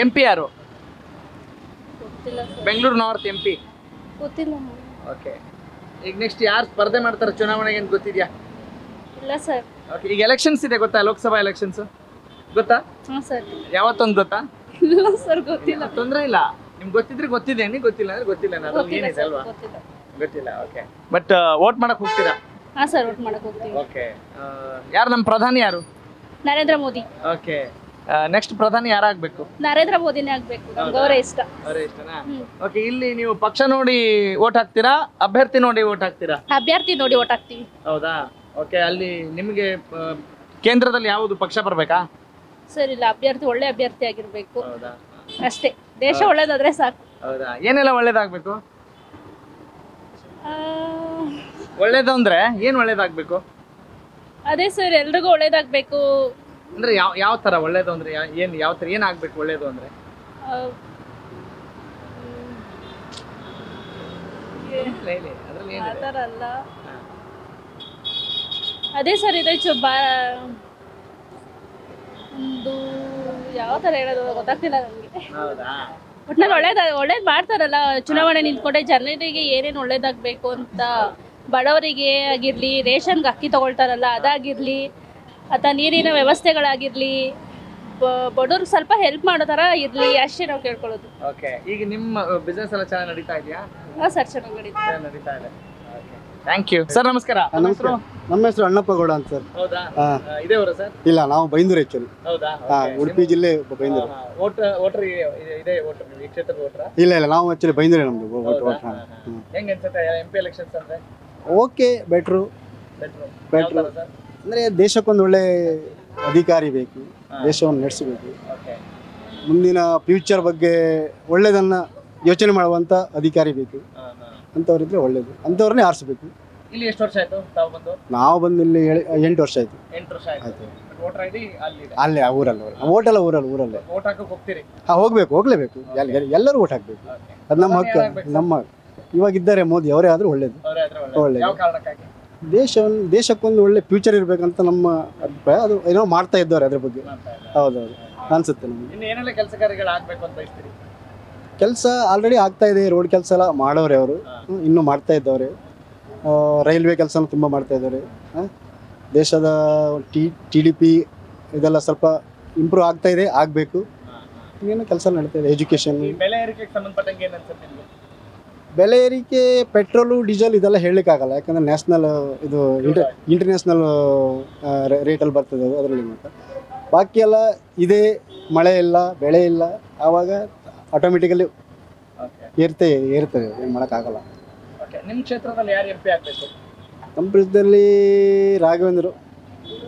MP ಯಾರು? ಗೊತ್ತಿಲ್ಲ ಸರ್. ಬೆಂಗಳೂರು ನಾರ್ತ್ MP ಗೊತ್ತಿಲ್ಲ. ಓಕೆ. ಈಗ ನೆಕ್ಸ್ಟ್ ಯಾರು ಸ್ಪರ್ಧೆ ಮಾಡ್ತಾರೆ ಚುನಾವಣೆಗೆ ಅಂತ ಗೊತ್ತಿದ್ಯಾ? ಇಲ್ಲ ಸರ್. ಓಕೆ, ಈಗ ಎಲೆಕ್ಷನ್ಸ್ ಇದೆ ಗೊತ್ತಾ? ಲೋಕಸಭಾ ಎಲೆಕ್ಷನ್ಸ್ ಗೊತ್ತಾ? ಹಾಂ ಸರ್. ಯಾವತ್ತೊಂದು ಗೊತ್ತಾ? ಇಲ್ಲ ಸರ್, ಗೊತ್ತಿಲ್ಲ. ತೊಂದರೆ ಇಲ್ಲ, ನಿಮ್ಗೆ ಗೊತ್ತಿದ್ರೆ ಗೊತ್ತಿದೆ, ಗೊತ್ತಿಲ್ಲ ಅಂದ್ರೆ ಗೊತ್ತಿಲ್ಲ. ಏನಿದೆ ಅಲ್ವಾ? ಗೊತ್ತಿಲ್ಲ. ಓಕೆ, ಬಟ್ ವೋಟ್ ಮಾಡಕ್ ಹೋಗ್ತೀರಾ? ಹಾಂ ಸರ್, ವೋಟ್ ಮಾಡಕ್ ಹೋಗ್ತೀವಿ. ಓಕೆ. ಯಾರು ನಮ್ಮ ಪ್ರಧಾನಿ ಯಾರು? ನರೇಂದ್ರ ಮೋದಿ. ಓಕೆ, ನೆಕ್ಸ್ಟ್ ಪ್ರಧಾನಿ ಯಾರಾಗಬೇಕು? ನರೇಂದ್ರ ಮೋದಿನೇ ಆಗ್ಬೇಕು, ನಮ್ಗೆ ಅವರೇ ಇಷ್ಟ. ಅವರೇ ಇಷ್ಟನಾ? ಓಕೆ, ಇಲ್ಲಿ ನೀವು ಪಕ್ಷ ನೋಡಿ ವೋಟ್ ಹಾಕ್ತೀರಾ, ಅಭ್ಯರ್ಥಿ ನೋಡಿ ವೋಟ್ ಹಾಕ್ತೀರಾ? ಅಭ್ಯರ್ಥಿ ನೋಡಿ ವೋಟ್ ಹಾಕ್ತೀವಿ. ಹೌದಾ? ಓಕೆ, ಅಲ್ಲಿ ನಿಮಗೆ ಕೇಂದ್ರದಲ್ಲಿ ಯಾವುದು ಪಕ್ಷ ಬರ್ಬೇಕಾ? ಸರ್ ಇಲ್ಲ, ಅಭ್ಯರ್ಥಿ ಒಳ್ಳೆ ಅಭ್ಯರ್ಥಿ ಆಗಿರ್ಬೇಕು ಅಷ್ಟೇ. ದೇಶ ಒಳ್ಳೇದಾದ್ರೆ ಸಾಕು. ಹೌದಾ? ಏನೆಲ್ಲ ಒಳ್ಳೇದಾಗ್ಬೇಕು? ಒಳ್ಳೇದು ಅಂದ್ರೆ ಏನ್ ಒಳ್ಳೇದಾಗ್ಬೇಕು? ಅದೇ ಸರ್, ಎಲ್ರಿಗೂ ಒಳ್ಳೇದಾಗ್ಬೇಕು ಅಂದ್ರೆ ಯಾವ ತರ ಒಳ್ಳೇದು ಅಂದ್ರೆ ಯಾವ ತರ ಏನಾಗ್ಬೇಕು ಒಳ್ಳೇದು ಅಂದ್ರೆ? ಆ ಥರ ಅಲ್ಲ. ಅದೇ ಸರ್, ಇದೆ ಒಂದು ಯಾವ ಥರ ಹೇಳೋದು ಗೊತ್ತಾಗ್ತಿಲ್ಲ ನನಗೆ. ಒಟ್ನಲ್ಲಿ ಒಳ್ಳೇದು ಮಾಡ್ತಾರಲ್ಲ, ಚುನಾವಣೆ ನಿಂತ್ಕೊಂಡೆ ಜನರಿಗೆ ಏನೇನು ಒಳ್ಳೇದಾಗಬೇಕು ಅಂತ ಬಡವರಿಗೆ ಆಗಿರಲಿ, ರೇಷನ್ಗೆ ಅಕ್ಕಿ ತಗೊಳ್ತಾರಲ್ಲ ಅದಾಗಿರಲಿ, ಅಥವಾ ನೀರಿನ ವ್ಯವಸ್ಥೆಗಳಾಗಿರಲಿ, ಬಡವ್ರಿಗೆ ಸ್ವಲ್ಪ ಹೆಲ್ಪ್ ಮಾಡೋ ಥರ ಇರಲಿ ಅಷ್ಟೇ ನಾವು ಕೇಳ್ಕೊಳ್ಳೋದು. ಓಕೆ, ಈಗ ನಿಮ್ಮ ಬಿಸ್ನೆಸ್ ಎಲ್ಲ ಚೆನ್ನಾಗಿ ನಡೀತಾ ಇದೆಯಾ? ಹಾಂ ಸರ್, ಚೆನ್ನಾಗಿ ನಡೀತಾ ಇದೆ. Thank you sir. ನಮಸ್ಕಾರ. ನಮಸ್ಕಾರ. ನಮ್ಮ ಹೆಸರು ಅಣ್ಣಪ್ಪ ಗೌಡ ಅಂತ ಸರ್. ಹೌದಾ? ಹಾ. ಇದೇ ಊರ ಸರ್? ಇಲ್ಲ, ನಾವು ಬೈಂದೂರು ಆಕ್ಚುಲಿ. ಹೌದಾ? ಉಡುಪಿ ಜಿಲ್ಲೆ ಬೈಂದೂರು. ವೋಟರ್ ಇದೆ, ವೋಟರ್ ಈ ಕ್ಷೇತ್ರದ ವೋಟರ್? ಇಲ್ಲ, ನಾವು ಆಕ್ಚುಲಿ ಬೈಂದೂರೇ ನಮ್ದು ವೋಟ್. ಹೆಂಗ್ ಅನ್ಸುತ್ತೆ MP ಎಲೆಕ್ಷನ್ಸ್ ಅಂದ್ರೆ? Okay, better. ಅಂದ್ರೆ ದೇಶಕ್ಕೊಂದು ಒಳ್ಳೆ ಅಧಿಕಾರಿ ಬೇಕು, ದೇಶವನ್ನು ನಡೆಸಬೇಕು, ಮುಂದಿನ ಫ್ಯೂಚರ್ ಬಗ್ಗೆ ಒಳ್ಳೆದನ್ನ ಯೋಚನೆ ಮಾಡುವಂತ ಅಧಿಕಾರಿ ಬೇಕು. ಅಂಥವ್ರಿದ್ರೆ ಒಳ್ಳೇದು, ಅಂಥವ್ರನ್ನೇ ಆರಿಸಬೇಕು. ಇಲ್ಲಿ ಎಷ್ಟು ವರ್ಷ ಆಯ್ತು ತಾವು ಬಂದು? ನಾವು ಬಂದು ಇಲ್ಲಿ 8 ವರ್ಷ ಆಯ್ತು. 8 ವರ್ಷ ಆಯ್ತು. ವೋಟರ್ ID ಅಲ್ಲಿದೆ? ಅಲ್ಲೇ ಊರಲ್ಲೇ. ಓಟಲ್ಲ ಊರಲ್ಲೇ. ವೋಟ್ ಹಾಕಕ್ಕೆ ಹೋಗ್ತೀರಿ? ಹೋಗ್ಲೇಬೇಕು. ಎಲ್ಲರೂ ವೋಟ್ ಹಾಕ್ಬೇಕು, ಅದು ನಮ್ಮ ಹಕ್ಕು. ನಮ್ಮ ಇವಾಗ ಇದ್ದಾರೆ ಮೋದಿ, ಅವರೇ ಆದ್ರೂ ಒಳ್ಳೇದು. ಒಳ್ಳೇದು. ದೇಶಕ್ಕೊಂದು ಒಳ್ಳೆ ಫ್ಯೂಚರ್ ಇರ್ಬೇಕಂತ ನಮ್ಮ ಅಭಿಪ್ರಾಯ. ಅದು ಏನೋ ಮಾಡ್ತಾ ಇದ್ದವ್ರೆ ಅದ್ರ ಬಗ್ಗೆ. ಹೌದೌದು ಅನ್ಸುತ್ತೆ ನಮ್ಗೆ. ಇನ್ನು ಏನೆಲ್ಲ ಕೆಲಸ ಕಾರ್ಯಗಳು ಆಗ್ಬೇಕು ಅಂತ ಬಯಸ್ತೀರಿ? ಕೆಲಸ ಆಲ್ರೆಡಿ ಆಗ್ತಾ ಇದೆ. ರೋಡ್ ಕೆಲಸ ಎಲ್ಲ ಮಾಡೋರೆ ಅವರು, ಇನ್ನೂ ಮಾಡ್ತಾ ಇದ್ದವ್ರೆ. ರೈಲ್ವೆ ಕೆಲಸನೂ ತುಂಬ ಮಾಡ್ತಾ ಇದ್ದಾರೆ. ದೇಶದ TDP ಇದೆಲ್ಲ ಸ್ವಲ್ಪ ಇಂಪ್ರೂವ್ ಆಗ್ತಾ ಇದೆ, ಆಗಬೇಕು. ಇನ್ನೇನು ಕೆಲಸ ನಡೀತಾ ಇದೆ. ಎಜುಕೇಷನ್. ಬೆಲೆ ಏರಿಕೆಗೆ ಸಂಬಂಧಪಟ್ಟಂಗೆ ಏನು ಅನ್ಸುತ್ತೆ ನಿಮಗೆ? ಬೆಲೆ ಏರಿಕೆ ಪೆಟ್ರೋಲು ಡೀಸೆಲ್ ಇದೆಲ್ಲ ಹೇಳಲಿಕ್ಕಾಗಲ್ಲ, ಯಾಕಂದರೆ ನ್ಯಾಷನಲ್ ಇದು ಇಂಟರ್ನ್ಯಾಷನಲ್ ರೇಟಲ್ಲಿ ಬರ್ತದೆ ಅದು, ಅದರಲ್ಲಿ ಮಾತ್ರ. ಬಾಕಿ ಎಲ್ಲ ಇದೆ, ಮಳೆ ಇಲ್ಲ, ಬೆಳೆ ಇಲ್ಲ, ಆವಾಗ ಆಟೋಮೆಟಿಕಲಿ ಇರ್ತದೆ, ಏನು ಮಾಡೋಕ್ಕಾಗಲ್ಲ. ನಿಮ್ಮ ಕ್ಷೇತ್ರದಲ್ಲಿ ಯಾರು MP ಆಗಬೇಕು? ನಮ್ಮ ಪ್ರದೇಶದಲ್ಲಿ ರಾಘವೇಂದ್ರ.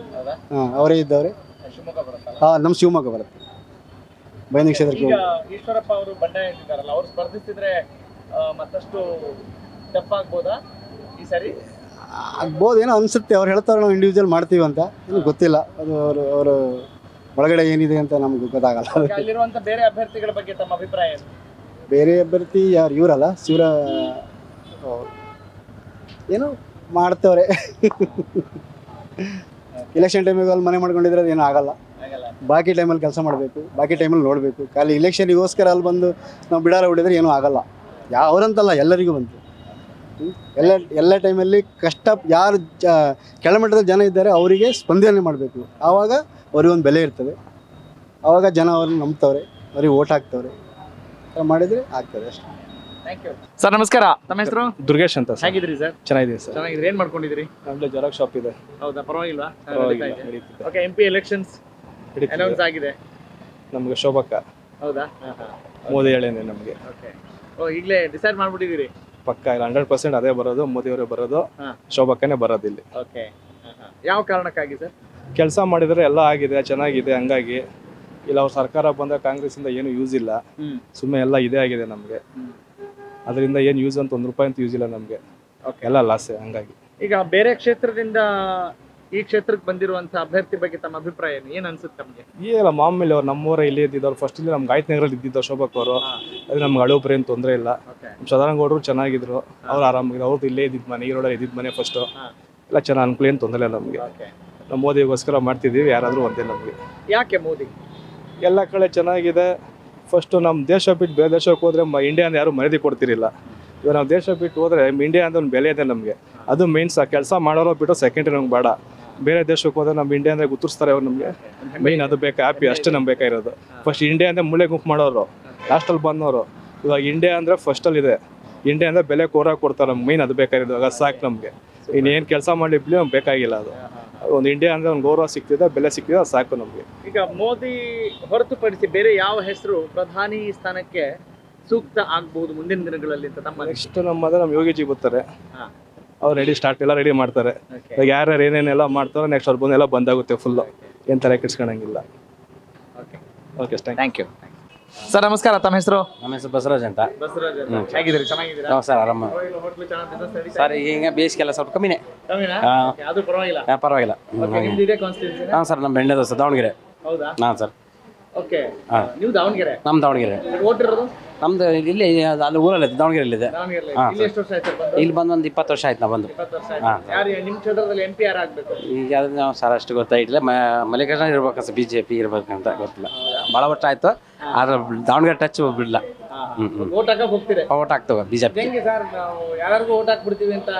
ಅವರೇ ಇದ್ದವ್ರೆ. ಶಿವಮೊಗ್ಗ ಬರುತ್ತಾ? ನಮ್ಮ ಶಿವಮೊಗ್ಗ ಬರುತ್ತೆ, ಬೈಂದೂರು ಕ್ಷೇತ್ರಕ್ಕೆ. ಈಗ ಈಶ್ವರಪ್ಪ ಅವರು ಬಂಡಾಯ ಇದ್ದಾರಲ್ಲ, ಅವ್ರು ಸ್ಪರ್ಧಿಸಿದ್ರೆ ಮತ್ತಷ್ಟು ಟಫ್ ಆಗ್ಬೋದಾ ಈ ಸರಿ? ಆಗ್ಬೋದು, ಏನೋ ಅನಿಸುತ್ತೆ. ಅವ್ರು ಹೇಳ್ತಾರೆ ನಾವು ಇಂಡಿವಿಜುವಲ್ ಮಾಡ್ತೀವಿ ಅಂತ, ಏನು ಗೊತ್ತಿಲ್ಲ. ಅದು ಅವರು ಒಳಗಡೆ ಏನಿದೆ ಅಂತ ನಮ್ಗೆ ಗೊತ್ತಾಗಲ್ಲ. ಅಲ್ಲಿರುವಂತ ಬೇರೆ ಅಭ್ಯರ್ಥಿಗಳ ಬಗ್ಗೆ ತಮ್ಮ ಅಭಿಪ್ರಾಯ ಏನು? ಬೇರೆ ಅಭ್ಯರ್ಥಿ ಯಾರು? ಇವರಲ್ಲ, ಏನೋ ಮಾಡ್ತವ್ರೆ. ಎಲೆಕ್ಷನ್ ಟೈಮಿಗೆ ಅಲ್ಲಿ ಮನೆ ಮಾಡ್ಕೊಂಡಿದ್ರೆ ಏನೂ ಆಗಲ್ಲ. ಬಾಕಿ ಟೈಮಲ್ಲಿ ಕೆಲಸ ಮಾಡಬೇಕು, ಬಾಕಿ ಟೈಮಲ್ಲಿ ನೋಡಬೇಕು. ಖಾಲಿ ಇಲೆಕ್ಷನಿಗೋಸ್ಕರ ಅಲ್ಲಿ ಬಂದು ನಾವು ಬಿಡಾರ ಹೊಡಿದ್ರೆ ಏನೂ ಆಗಲ್ಲ. ಅವರಂತಲ್ಲ, ಎಲ್ಲರಿಗೂ ಬಂತು. ಎಲ್ಲ ಟೈಮಲ್ಲಿ ಕಷ್ಟ ಯಾರು ಕೆಳಮಟ್ಟದಲ್ಲಿ ಜನ ಇದ್ದಾರೆ ಅವರಿಗೆ ಸ್ಪಂದನೆ ಮಾಡಬೇಕು. ಆವಾಗ ಅವ್ರಿಗೊಂದು ಬೆಲೆ ಇರ್ತದೆ. ಆವಾಗ ಜನ ಅವ್ರನ್ನ ನಂಬ್ತವ್ರೆ, ಅವ್ರಿಗೆ ಓಟ್ ಹಾಕ್ತವ್ರೆ. ಮಾಡಿದರೆ ಆಗ್ತದೆ ಅಷ್ಟೇ. Thank you sir. ನಮಸ್ಕಾರ. ತಮ್ಮ ಹೆಸರು? ದುರ್ಗೇಶ್ ಅಂತ. ಹೇಗಿದ್ರಿ ಸರ್? ಚೆನ್ನಾಗಿದೆ ಸರ್. ಚೆನ್ನಾಗಿದ್ರಿ. ಏನು ಮಾಡ್ಕೊಂಡಿದ್ದೀರಿ? ನಮ್ಮಲ್ಲಿ ಜೆರಾಕ್ಸ್ ಶಾಪ್ ಇದೆ. ಹೌದಾ? ಪರವಾಗಿಲ್ವಾ? ನಡೀತಿದೆ. ಓಕೆ, MP ಎಲೆಕ್ಷನ್ಸ್ ಅನೌನ್ಸ್ ಆಗಿದೆ. ನಮಗೆ ಶೋಭಕ್ಕ. ಹೌದಾ? ಮೋದಿ ಹೇಳೇನೆ ನಮಗೆ. ಓಕೆ. ಈಗಲೇ ಡಿಸೈಡ್ ಮಾಡ್ಬಿಟ್ಟಿದ್ದೀರಿ? ಪಕ್ಕ ಇಲ್ಲ, 100% ಅದೇ ಬರೋದು, ಮೋದಿಯವರೇ ಬರೋದು, ಶೋಭಕ್ಕನೇ ಬರೋದಿಲ್ಲಿ. ಓಕೆ. ಯಾವ ಕಾರಣಕ್ಕಾಗಿ ಸರ್? ಕೆಲಸ ಮಾಡಿದರೆ ಎಲ್ಲ ಆಗಿದೆ, ಚೆನ್ನಾಗಿದೆ. ಹಂಗಾಗಿ ಇಲ್ಲ, ಅವ್ರ ಸರ್ಕಾರ ಬಂದ ಕಾಂಗ್ರೆಸ್ಸಿಂದ ಏನು ಯೂಸ್ ಇಲ್ಲ, ಸುಮ್ಮನೆ ಎಲ್ಲ ಇದೇ ಆಗಿದೆ ನಮಗೆ. ಅದರಿಂದ ಏನು ಯೂಸ್ ಅಂತ ₹1 ಅಂತ ಯೂಸ್ ಇಲ್ಲ ನಮಗೆ, ಎಲ್ಲ ಲಾಸೆ. ಹಂಗಾಗಿ ಈಗ ಬೇರೆ ಕ್ಷೇತ್ರದಿಂದ ಈ ಕ್ಷೇತ್ರಕ್ಕೆ ಬಂದಿರುವಂತ ಅಭ್ಯರ್ಥಿ ಬಗ್ಗೆ ತಮ್ಮ ಅಭಿಪ್ರಾಯ ಏನು ಅನ್ಸುತ್ತೆ ನಮಗೆ? ಏನಿಲ್ಲ, ಮಾಮೂಲಿ ಅವ್ರು ನಮ್ಮೂರ ಇಲ್ಲಿ ಇದ್ದಿದ್ದವ್ರು. ಫಸ್ಟ್ ಇಲ್ಲಿ ನಮ್ಮ ಗಾಯತ್ನಗರಲ್ಲಿ ಇದ್ದಿದ್ದು ಶೋಭಕ್ ಅವರು. ಅದು ನಮ್ಗೆ ಅಳುಬ್ರು ಏನು ತೊಂದರೆ ಇಲ್ಲ. ಸದಾನಗೌಡರು ಚೆನ್ನಾಗಿದ್ರು, ಅವ್ರು ಆರಾಮಾಗಿದ್ರು. ಅವ್ರದ್ದು ಇಲ್ಲೇ ಇದ್ದಿದ್ದು ಮನೆ, ಈರೋಡ ಇದ್ದಿದ್ದು ಮನೆ ಫಸ್ಟು. ಎಲ್ಲ ಚೆನ್ನಾಗಿ ಅನುಕೂಲ, ಏನು ತೊಂದರೆ ಇಲ್ಲ ನಮಗೆ. ನಮ್ಮ ಮೋದಿಗೋಸ್ಕರ ಮಾಡ್ತಿದ್ದೀವಿ, ಯಾರಾದರೂ ಒಂದೇ ನಮಗೆ. ಯಾಕೆ ಮೋದಿ? ಎಲ್ಲ ಕಡೆ ಚೆನ್ನಾಗಿದೆ. ಫಸ್ಟು ನಮ್ಮ ದೇಶ ಬಿಟ್ಟು ಬೇರೆ ದೇಶಕ್ಕೆ ಹೋದರೆ ಇಂಡಿಯಾ ಅಂತ ಯಾರು ಮರ್ಯಾದೆ ಕೊಡ್ತಿರಿಲ್ಲ. ಇವಾಗ ನಾವು ದೇಶ ಬಿಟ್ಟು ಹೋದರೆ ಇಂಡಿಯಾ ಅಂತ ಒಂದು ಬೆಲೆ ಇದೆ ನಮಗೆ. ಅದು ಮೇನ್ಸ್. ಕೆಲಸ ಮಾಡೋರು ಬಿಟ್ಟು ಸೆಕೆಂಡ್ರಿ ನಮ್ಗೆ ಬೇಡ. ಬೇರೆ ದೇಶಕ್ಕೆ ಹೋದ್ರೆ ನಮ್ಮ ಇಂಡಿಯಾ ಅಂದರೆ ಗುರ್ತಿಸ್ತಾರೆ ಅವ್ರು ನಮಗೆ. ಮೈನ್ ಅದು ಬೇಕಾ, ಹ್ಯಾಪಿ ಅಷ್ಟೇ ನಮ್ಗೆ ಬೇಕಾಗಿರೋದು. ಫಸ್ಟ್ ಇಂಡಿಯಾ ಅಂದರೆ ಮೂಳೆ ಗುಂಪು ಮಾಡೋರು, ಲಾಸ್ಟಲ್ಲಿ ಬಂದವರು. ಇವಾಗ ಇಂಡಿಯಾ ಅಂದರೆ ಫಸ್ಟಲ್ಲಿದೆ. ಇಂಡಿಯಾ ಅಂದರೆ ಬೆಲೆ ಕೊಡ್ತಾರೆ ನಮ್ಗೆ. ಮೈನ್ ಅದು ಬೇಕಾಗಿರೋದು. ಆಗ ಸಾಕು ನಮಗೆ. ಇನ್ನೇನು ಕೆಲಸ ಮಾಡಲಿಪ್ಲಿ ನಮ್ಗೆ ಬೇಕಾಗಿಲ್ಲ. ಅದು ಒಂದು ಇಂಡಿಯಾ ಅಂದರೆ ಒಂದು ಗೌರವ ಸಿಗ್ತಿದೆ, ಬೆಲೆ ಸಿಗ್ತಿದೆ, ಅದು ಸಾಕು ನಮಗೆ. ಈಗ ಮೋದಿ ಹೊರತುಪಡಿಸಿ ಬೇರೆ ಯಾವ ಹೆಸರು ಪ್ರಧಾನಿ ಸ್ಥಾನಕ್ಕೆ ಸೂಕ್ತ ಆಗ್ಬಹುದು ಮುಂದಿನ ದಿನಗಳಲ್ಲಿ ಅಂತ ತಮ್ಮ? ನೆಕ್ಸ್ಟ್ ನಮ್ಮ ಯೋಗಿಜಿ ಬರ್ತಾರೆ. ಅವ್ರು ಎಲ್ಲ ರೆಡಿ ಮಾಡ್ತಾರೆ. ಇವಾಗ ಯಾರ್ಯಾರು ಏನೇನೆಲ್ಲ ಮಾಡ್ತಾರೋ ನೆಕ್ಸ್ಟ್ ಅವ್ರು ಬಂದೆಲ್ಲ ಬಂದಾಗುತ್ತೆ ಫುಲ್ಲು. ಏನು ಥರ ಕೆಡ್ಸ್ಕೊಳಂಗಿಲ್ಲ. Okay, thank you sir. ನಮಸ್ಕಾರ. ತಮ್ಮ ಹೆಸರು? ನಮ್ಮ ಹೆಸರು ಬಸವರಾಜ್ ಅಂತ. ಹೇಗಿದ್ದೀರಿ? ಚೆನ್ನಾಗಿದ್ದೀರಾ? ಸರ್, ಆರಾಮ ಸರ್. ಈಗ ಬೇಸಿಗೆಲ್ಲ ಸ್ವಲ್ಪ ಕಮ್ಮಿನೇ. ಪರವಾಗಿಲ್ಲ. ಹಾಂ ಸರ್, ನಮ್ಮ ಬೆಂಡೆ ದೋಸೆ ದಾವಣಗೆರೆ. ಹಾಂ ಸರ್. ಓಕೆ. ನೀವು ದಾವಣಗೆರೆ? ನಮ್ಮ ದಾವಣಗೆರೆ. ನಮ್ದು ಇಲ್ಲಿ ಅಲ್ಲಿ ಊರಲ್ಲಿ ದಾವಣಗೆರೆಯಲ್ಲಿದೆ. ಇಲ್ಲಿ ಬಂದು ಒಂದು 20 ವರ್ಷ ಆಯ್ತು ನಾವು ಬಂದು. ಈಗ ನಾವು ಸರ್ ಅಷ್ಟು ಗೊತ್ತಾಗಿಲ್ಲ. ಮಲ್ಲಿಕಾರ್ಜುನ ಇರ್ಬೇಕು ಸರ್, BJP ಇರ್ಬೇಕಂತ ಗೊತ್ತಿಲ್ಲ. ಭಾಳ ವರ್ಷ ಆಯ್ತು. ಆದ್ರೆ ದಾವಣಗೆರೆ ಟಚ್ ಬಿಡಲ್ಲ. ಓಟ್ ಹಾಕಕ್ ಹೋಗ್ತೀರಿ? ಓಟ್ ಹಾಕ್ತೇವೆ ಬಿಜೆಪಿ. ಹೆಂಗೆ ಸರ್, ನಾವು ಯಾರಿಗೂ ಓಟ್ ಹಾಕ್ಬಿಡ್ತೀವಿ ಅಂತ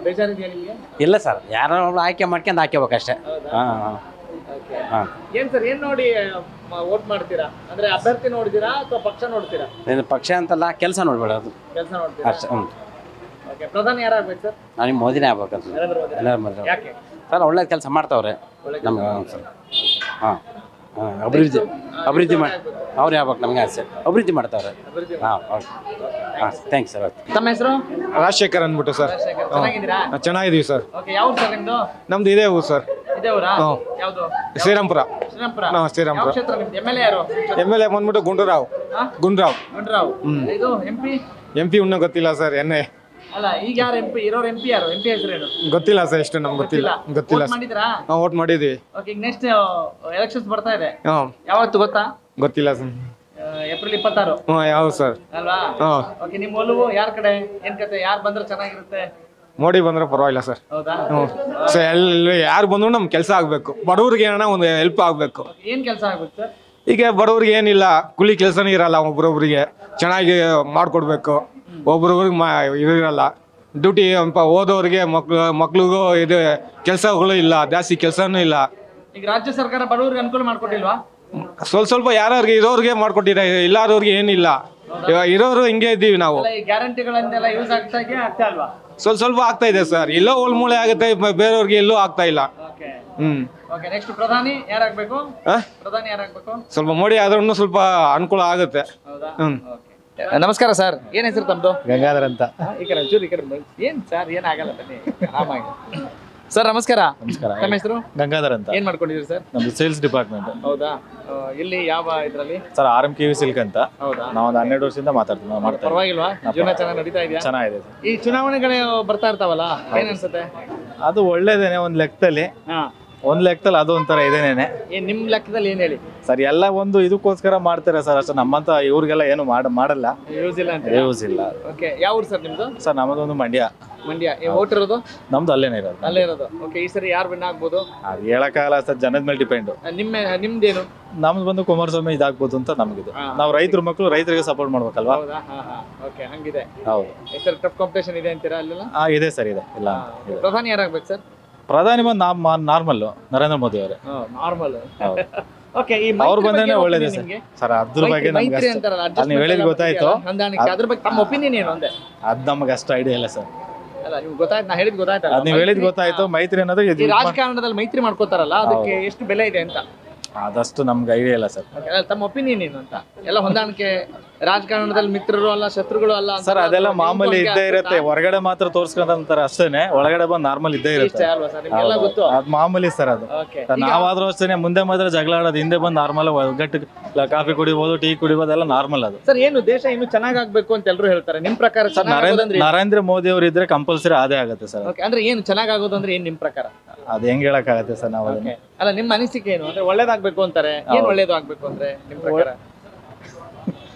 ಬೇಜಾರಿದೆಯಾ ನಿಮಗೆ? ಇಲ್ಲ ಸರ್, ಯಾರೋ ಒಬ್ರು ಆಯ್ಕೆ ಮಾಡ್ಕೊಂಡು ಹಾಕ್ಯಬೇಕಷ್ಟೇ. ಏನ್ ಸರ್, ಏನ್ ನೋಡಿ ವೋಟ್ ಮಾಡ್ತೀರಾ? ಅಂದ್ರೆ ಅಭ್ಯರ್ಥಿ ನೋಡ್ತೀರಾ ಅಥವಾ ಪಕ್ಷ ನೋಡ್ತೀರಾ? ಪಕ್ಷ ಅಂತಲ್ಲ, ಕೆಲಸ ನೋಡ್ಬೇಡೋದು ಕೆಲಸ ನೋಡ್ತೀರಾ ಅಷ್ಟೇ. ಓಕೆ, ಪ್ರಧಾನಿ ಯಾರಾಗ್ಬೇಕು ಸರ್? ನನಗೆ ಮೋದಿನೇ ಆಗ್ಬೇಕಂತ. ನರೇಂದ್ರ ಮೋದಿ. ಯಾಕೆ ಸರ್ ಒಳ್ಳೆ ಕೆಲಸ ಮಾಡ್ತಾವ್ರೆ ನಮ್ಗೆ. ಹಾಂ ಅಭಿವೃದ್ಧಿ ಮಾಡಿ ಅವ್ರು ಯಾವಾಗ ನಮ್ಗೆ ಆಸೆ ಅಭಿವೃದ್ಧಿ ಮಾಡ್ತಾವ್ರೆ. ಹಾಂ ಓಕೆ, ಹಾಂ ಥ್ಯಾಂಕ್ಸ್ ಸರ್. ತಮ್ಮ ಹೆಸರು? ರಾಜಶೇಖರ್ ಅಂದ್ಬಿಟ್ಟು ಸರ್. ಚೆನ್ನಾಗಿದ್ದೀರಾ? ಚೆನ್ನಾಗಿದೀವಿ ಸರ್. ಓಕೆ, ಯಾವ ಸರ್ ನಿಮ್ದು? ನಮ್ದು ಇದೇ ಊರು ಸರ್. ಇದೇ ಊರಾ? ಯಾವುದು? ಶ್ರೀರಾಮ್ಪುರ. ಶ್ರೀರಾಮ್ಪುರ. ಶ್ರೀರಾಮ್ಪುರ. ಯಾವ ಕ್ಷೇತ್ರ ನಿಮ್ದು? ಎಮ್ ಎಲ್ ಎ ಯಾರು? ಎಮ್.ಎಲ್.ಎ ಬಂದ್ಬಿಟ್ಟು ಗುಂಡೂರಾವ್. ಗುಂಡೂರಾವ್. ಇದು ಎಂ.ಪಿ ಇನ್ನೂ ಗೊತ್ತಿಲ್ಲ ಸರ್. ಅಲ್ಲ, ಈಗ ಯಾರು MP ಇರೋರು? MP ಯಾರು? MP ಹೆಸರೇನು ಗೊತ್ತಿಲ್ಲ ಸರ್, ಎಷ್ಟು ನಮ್ಗೆ ಗೊತ್ತಿಲ್ಲ. ವೋಟ್ ಮಾಡಿದ್ರಾ? ವೋಟ್ ಮಾಡಿದ್ವಿ. ಓಕೆ, ಈಗ ನೆಕ್ಸ್ಟ್ ಎಲೆಕ್ಷನ್ಸ್ ಬರ್ತಾ ಇದೆ. ಹಾಂ, ಯಾವತ್ತು ಗೊತ್ತಾ? ಗೊತ್ತಿಲ್ಲ ಸರ್. ಏಪ್ರಿಲ್ 26. ಯಾವ ಸರ್? ಅಲ್ವಾ? ಓಕೆ, ನಿಮ್ಮ ಒಲವು ಯಾರ ಕಡೆ? ಏನ್ ಕತೆ, ಯಾರು ಬಂದ್ರೆ ಚೆನ್ನಾಗಿರುತ್ತೆ? ಮೋಡಿ ಬಂದ್ರೆ ಪರವಾಗಿಲ್ಲ ಸರ್. ಹೌದಾ? ಸರ್ ಯಾರು ಬಂದ್ರು ನಮ್ಗೆ ಕೆಲಸ ಆಗ್ಬೇಕು, ಬಡವ್ರಿಗೆ ಏನೋ ಒಂದು ಹೆಲ್ಪ್ ಆಗ್ಬೇಕು. ಏನ್ ಕೆಲಸ ಆಗ್ಬೇಕು ಸರ್? ಈಗ ಬಡವ್ರಿಗೆ ಏನಿಲ್ಲ, ಕೂಲಿ ಕೆಲಸನೇ ಇರಲ್ಲ, ಒಬ್ರೊಬ್ರಿಗೆ ಚೆನ್ನಾಗಿ ಮಾಡ್ಕೊಡ್ಬೇಕು. ಒಬ್ರೊಬ್ರಿಗೆ ಇದು ಇರಲ್ಲ, ಡ್ಯೂಟಿ ಓದೋರಿಗೆ ಮಕ್ಳಿಗೂ ಇದು ಕೆಲಸಗಳು ಇಲ್ಲ, ಜಾಸ್ತಿ ಕೆಲಸನೂ ಇಲ್ಲ. ಈಗ ರಾಜ್ಯ ಸರ್ಕಾರ ಬಡವರಿಗೆ ಅನುಕೂಲ ಮಾಡ್ಕೊಟ್ಟಿಲ್ವಾ? ಸ್ವಲ್ಪ ಯಾರಿಗೆ ಇರೋರಿಗೆ ಮಾಡ್ಕೊಟ್ಟಿರ, ಇಲ್ಲಾದವ್ರಿಗೆ ಏನಿಲ್ಲ. ಇರೋರು ಹಿಂಗೆ ಇದ್ದೀವಿ ನಾವು. ಈ ಗ್ಯಾರಂಟಿಗಳನ್ನೆಲ್ಲ ಯೂಸ್ ಆಗ್ತಾ ಅಲ್ವಾ? ಸ್ವಲ್ಪ ಆಗ್ತಾ ಇದೆ ಸರ್. ಎಲ್ಲೋ ಒಳ್ಮೂಳೆ ಆಗುತ್ತೆ, ಬೇರೆಯವ್ರಿಗೆ ಎಲ್ಲೂ ಆಗ್ತಾ ಇಲ್ಲ. ಓಕೆ, ನೆಕ್ಸ್ಟ್ ಪ್ರಧಾನಿ ಯಾರಾಗಬೇಕು? ಪ್ರಧಾನಿ ಯಾರಾಗಬೇಕು? ಸ್ವಲ್ಪ ಮೋಡಿ ಆದ್ರೂ ಸ್ವಲ್ಪ ಅನುಕೂಲ ಆಗುತ್ತೆ. ನಮಸ್ಕಾರ ಸರ್, ಏನ್ ಹೆಸರು ತಮ್ದು? ಗಂಗಾಧರ್ ಅಂತ. ಈ ಕಡೆ ಒಂಚೂರು ಈ ಕಡೆ ಬನ್ನಿ. ಏನ್ ಸರ್, ಏನಾಗಲ್ಲ ಬನ್ನಿ, ಆರಾಮಾಗಿ. ಸರ್ ನಮಸ್ಕಾರ. ನಮಸ್ಕಾರ. ತಮ್ಮ ಹೆಸರು? ಗಂಗಾಧರ್ ಅಂತ. ಏನ್ ಮಾಡ್ಕೊಂಡಿದ್ದೀರಿ ಸರ್? ನಮ್ದು ಸೇಲ್ಸ್ ಡಿಪಾರ್ಟ್ಮೆಂಟ್. ಹೌದಾ? ಇಲ್ಲಿ ಯಾವ ಇದ್ರಲ್ಲಿ ಸರ್? RMKV ಸಿಲ್ಕ್ ಅಂತ. ಹೌದಾ? ನಾವು ಒಂದು 12 ವರ್ಷದಿಂದ ಮಾಡ್ತಾ ಪರವಾಗಿಲ್ವಾ? ಜೀವನ ಚೆನ್ನಾಗಿ ನಡೀತಾ ಇದೆಯಾ? ಚೆನ್ನಾಗಿದೆ ಸರ್. ಈ ಚುನಾವಣೆಗಳು ಬರ್ತಾ ಇರ್ತಾವಲ್ಲ, ಏನ್ ಅನ್ಸುತ್ತೆ? ಅದು ಒಳ್ಳೇದೇನೆ ಒಂದ್ ಲೆಕ್ಕದಲ್ಲಿ. ಅದು ಒಂಥರ ಇದೇನೇನೆ. ನಿಮ್ ಲೆಕ್ಕದಲ್ಲಿ ಏನ್ ಹೇಳಿ ಸರ್? ಎಲ್ಲ ಒಂದು ಇದಕ್ಕೋಸ್ಕರ ಮಾಡ್ತಾರೆ ಸರ್ ಅಷ್ಟೇ. ನಮ್ಮಂತ ಇವ್ರಿಗೆಲ್ಲ ಏನು ಮಾಡಲ್ಲ, ಯೂಸ್ ಇಲ್ಲ ಅಂತ. ಯೂಸ್ ಇಲ್ಲ. ಓಕೆ, ಯಾವ ಊರು ಸರ್ ನಿಮ್ದು? ಸರ್ ನಮ್ಮದೊಂದು ಮಂಡ್ಯ. ವೋಟ್ ಇರೋದು ನಮ್ದು ಅಲ್ಲೇನೆ ಇರೋದು. ಅಲ್ಲೇ ಇರೋದು. ಓಕೆ, ಈ ಸರಿ ಯಾರು ವಿನ್ ಆಗ್ಬೋದು? ಅದು ಹೇಳಕ್ಕಾಗಲ್ಲ ಸರ್, ಜನದ ಮೇಲೆ ಡಿಪೆಂಡ್. ನಿಮ್ದೇನು? ನಮ್ದು ಬಂದು ಕುಮಾರಸ್ವಾಮಿ ಇದಾಗ್ಬೋದು ಅಂತ ನಮಗಿದು. ನಾವು ರೈತರ ಮಕ್ಕಳು, ರೈತರಿಗೆ ಸಪೋರ್ಟ್ ಮಾಡ್ಬೇಕಲ್ವಾ? ಓಕೆ, ಹಂಗಿದೆ. ಹೌದು ಸರ್, ಟಫ್ ಕಾಂಪಿಟೇಷನ್ ಇದೆ ಅಂತೀರಾ ಅಲ್ಲೆಲ್ಲ? ಇದೆ ಸರ್, ಇದೆ. ಇಲ್ಲ ಪ್ರಧಾನಿ ಯಾರಾಗ್ಬೇಕು ಸರ್? ಪ್ರಧಾನಿ ಬಂದು ನಾರ್ಮಲ್ ನರೇಂದ್ರ ಮೋದಿ ಅವರೇ. ನಾರ್ಮಲ್. ಓಕೆ, ಈ ಅವ್ರು ಬಂದ್ರೆ ಒಳ್ಳೇದೇ ಸರ್. ಸರ್ ಅದ್ರ ಬಗ್ಗೆ ನಮ್ಗೆ ನೀವು ಹೇಳಿದ್ ಗೊತ್ತಾಯ್ತು. ಅದ್ರ ಬಗ್ಗೆ ತಮ್ಮ ಒಪಿನಿಯನ್ ಏನು ಅಂದೆ? ಅದ್ ನಮ್ಗೆ ಅಷ್ಟು ಐಡಿಯಾ ಇಲ್ಲ ಸರ್. ಅಲ್ಲ, ನೀವು ಗೊತ್ತಾಯ್ತು, ನಾ ಹೇಳಿದ್ ಗೊತ್ತಾಯ್ತಲ್ಲ. ಅದ್ ನೀವು ಹೇಳಿದ್ ಗೊತ್ತಾಯ್ತು. ಮೈತ್ರಿ ಅನ್ನೋದು ಈ ರಾಜಕಾರಣದಲ್ಲಿ ಮೈತ್ರಿ ಮಾಡ್ಕೋತಾರಲ್ಲ, ಅದಕ್ಕೆ ಎಷ್ಟು ಬೆಲೆ ಇದೆ ಅಂತ ಅದಷ್ಟು ನಮ್ಗೆ ಐಡಿಯಾ ಇಲ್ಲ ಸರ್. ತಮ್ಮ ಒಪಿನಿಯನ್ ಏನು ಅಂತ? ಎಲ್ಲ ಹೊಂದಾಣಿಕೆ, ರಾಜಕಾರಣದಲ್ಲಿ ಮಿತ್ರರು ಅಲ್ಲ, ಶತ್ರುಗಳು ಅಲ್ಲ ಸರ್. ಅದೆಲ್ಲ ಮಾಮೂಲಿ ಇದ್ದೇ ಇರುತ್ತೆ. ಹೊರಗಡೆ ಮಾತ್ರ ತೋರ್ಸ್ಕೊಂತಾರೆ ಅಷ್ಟೇನೆ, ಒಳಗಡೆ ಬಂದು ನಾರ್ಮಲ್ ಇದ್ದೇ ಇರುತ್ತೆ. ಅದ್ ಮಾಮೂಲಿ ಸರ್. ಅದು ನಾವಾದ್ರೂ ಅಷ್ಟೇನೆ. ಮುಂದೆ ಮಾತ್ರ ಜಗಳ ಆಡೋದು, ಹಿಂದೆ ಬಂದು ನಾರ್ಮಲ್ ಒಗ್ಗಟ್ಟು ಕಾಫಿ ಕುಡಿಬೋದು, ಟೀ ಕುಡಿಬೋದು, ಎಲ್ಲ ನಾರ್ಮಲ್ ಅದು. ಸರ್, ಏನು ದೇಶ ಇನ್ನು ಚೆನ್ನಾಗಾಗ್ಬೇಕು ಅಂತ ಎಲ್ಲರೂ ಹೇಳ್ತಾರೆ. ನಿಮ್ ಪ್ರಕಾರ ಸರ್ ನರೇಂದ್ರ ಮೋದಿ ಅವರು ಇದ್ರೆ ಕಂಪಲ್ಸರಿ ಅದೇ ಆಗುತ್ತೆ ಸರ್. ಅಂದ್ರೆ ಏನು ಚೆನ್ನಾಗಾಗೋದು ಅಂದ್ರೆ ಏನ್ ನಿಮ್ ಪ್ರಕಾರ? ಅದ್ ಹೆಂಗ್ ಹೇಳಕ್ಕಾಗತ್ತೆ ಸರ್ ನಾವು? ಅಲ್ಲ, ನಿಮ್ಮ ಅನಿಸಿಕೆ ಏನು? ಅಂದ್ರೆ ಒಳ್ಳೇದಾಗ್ಬೇಕು ಅಂತಾರೆ, ಏನ್ ಒಳ್ಳೇದು ಆಗ್ಬೇಕು ಅಂದ್ರೆ ನಿಮ್ ಪ್ರಕಾರ?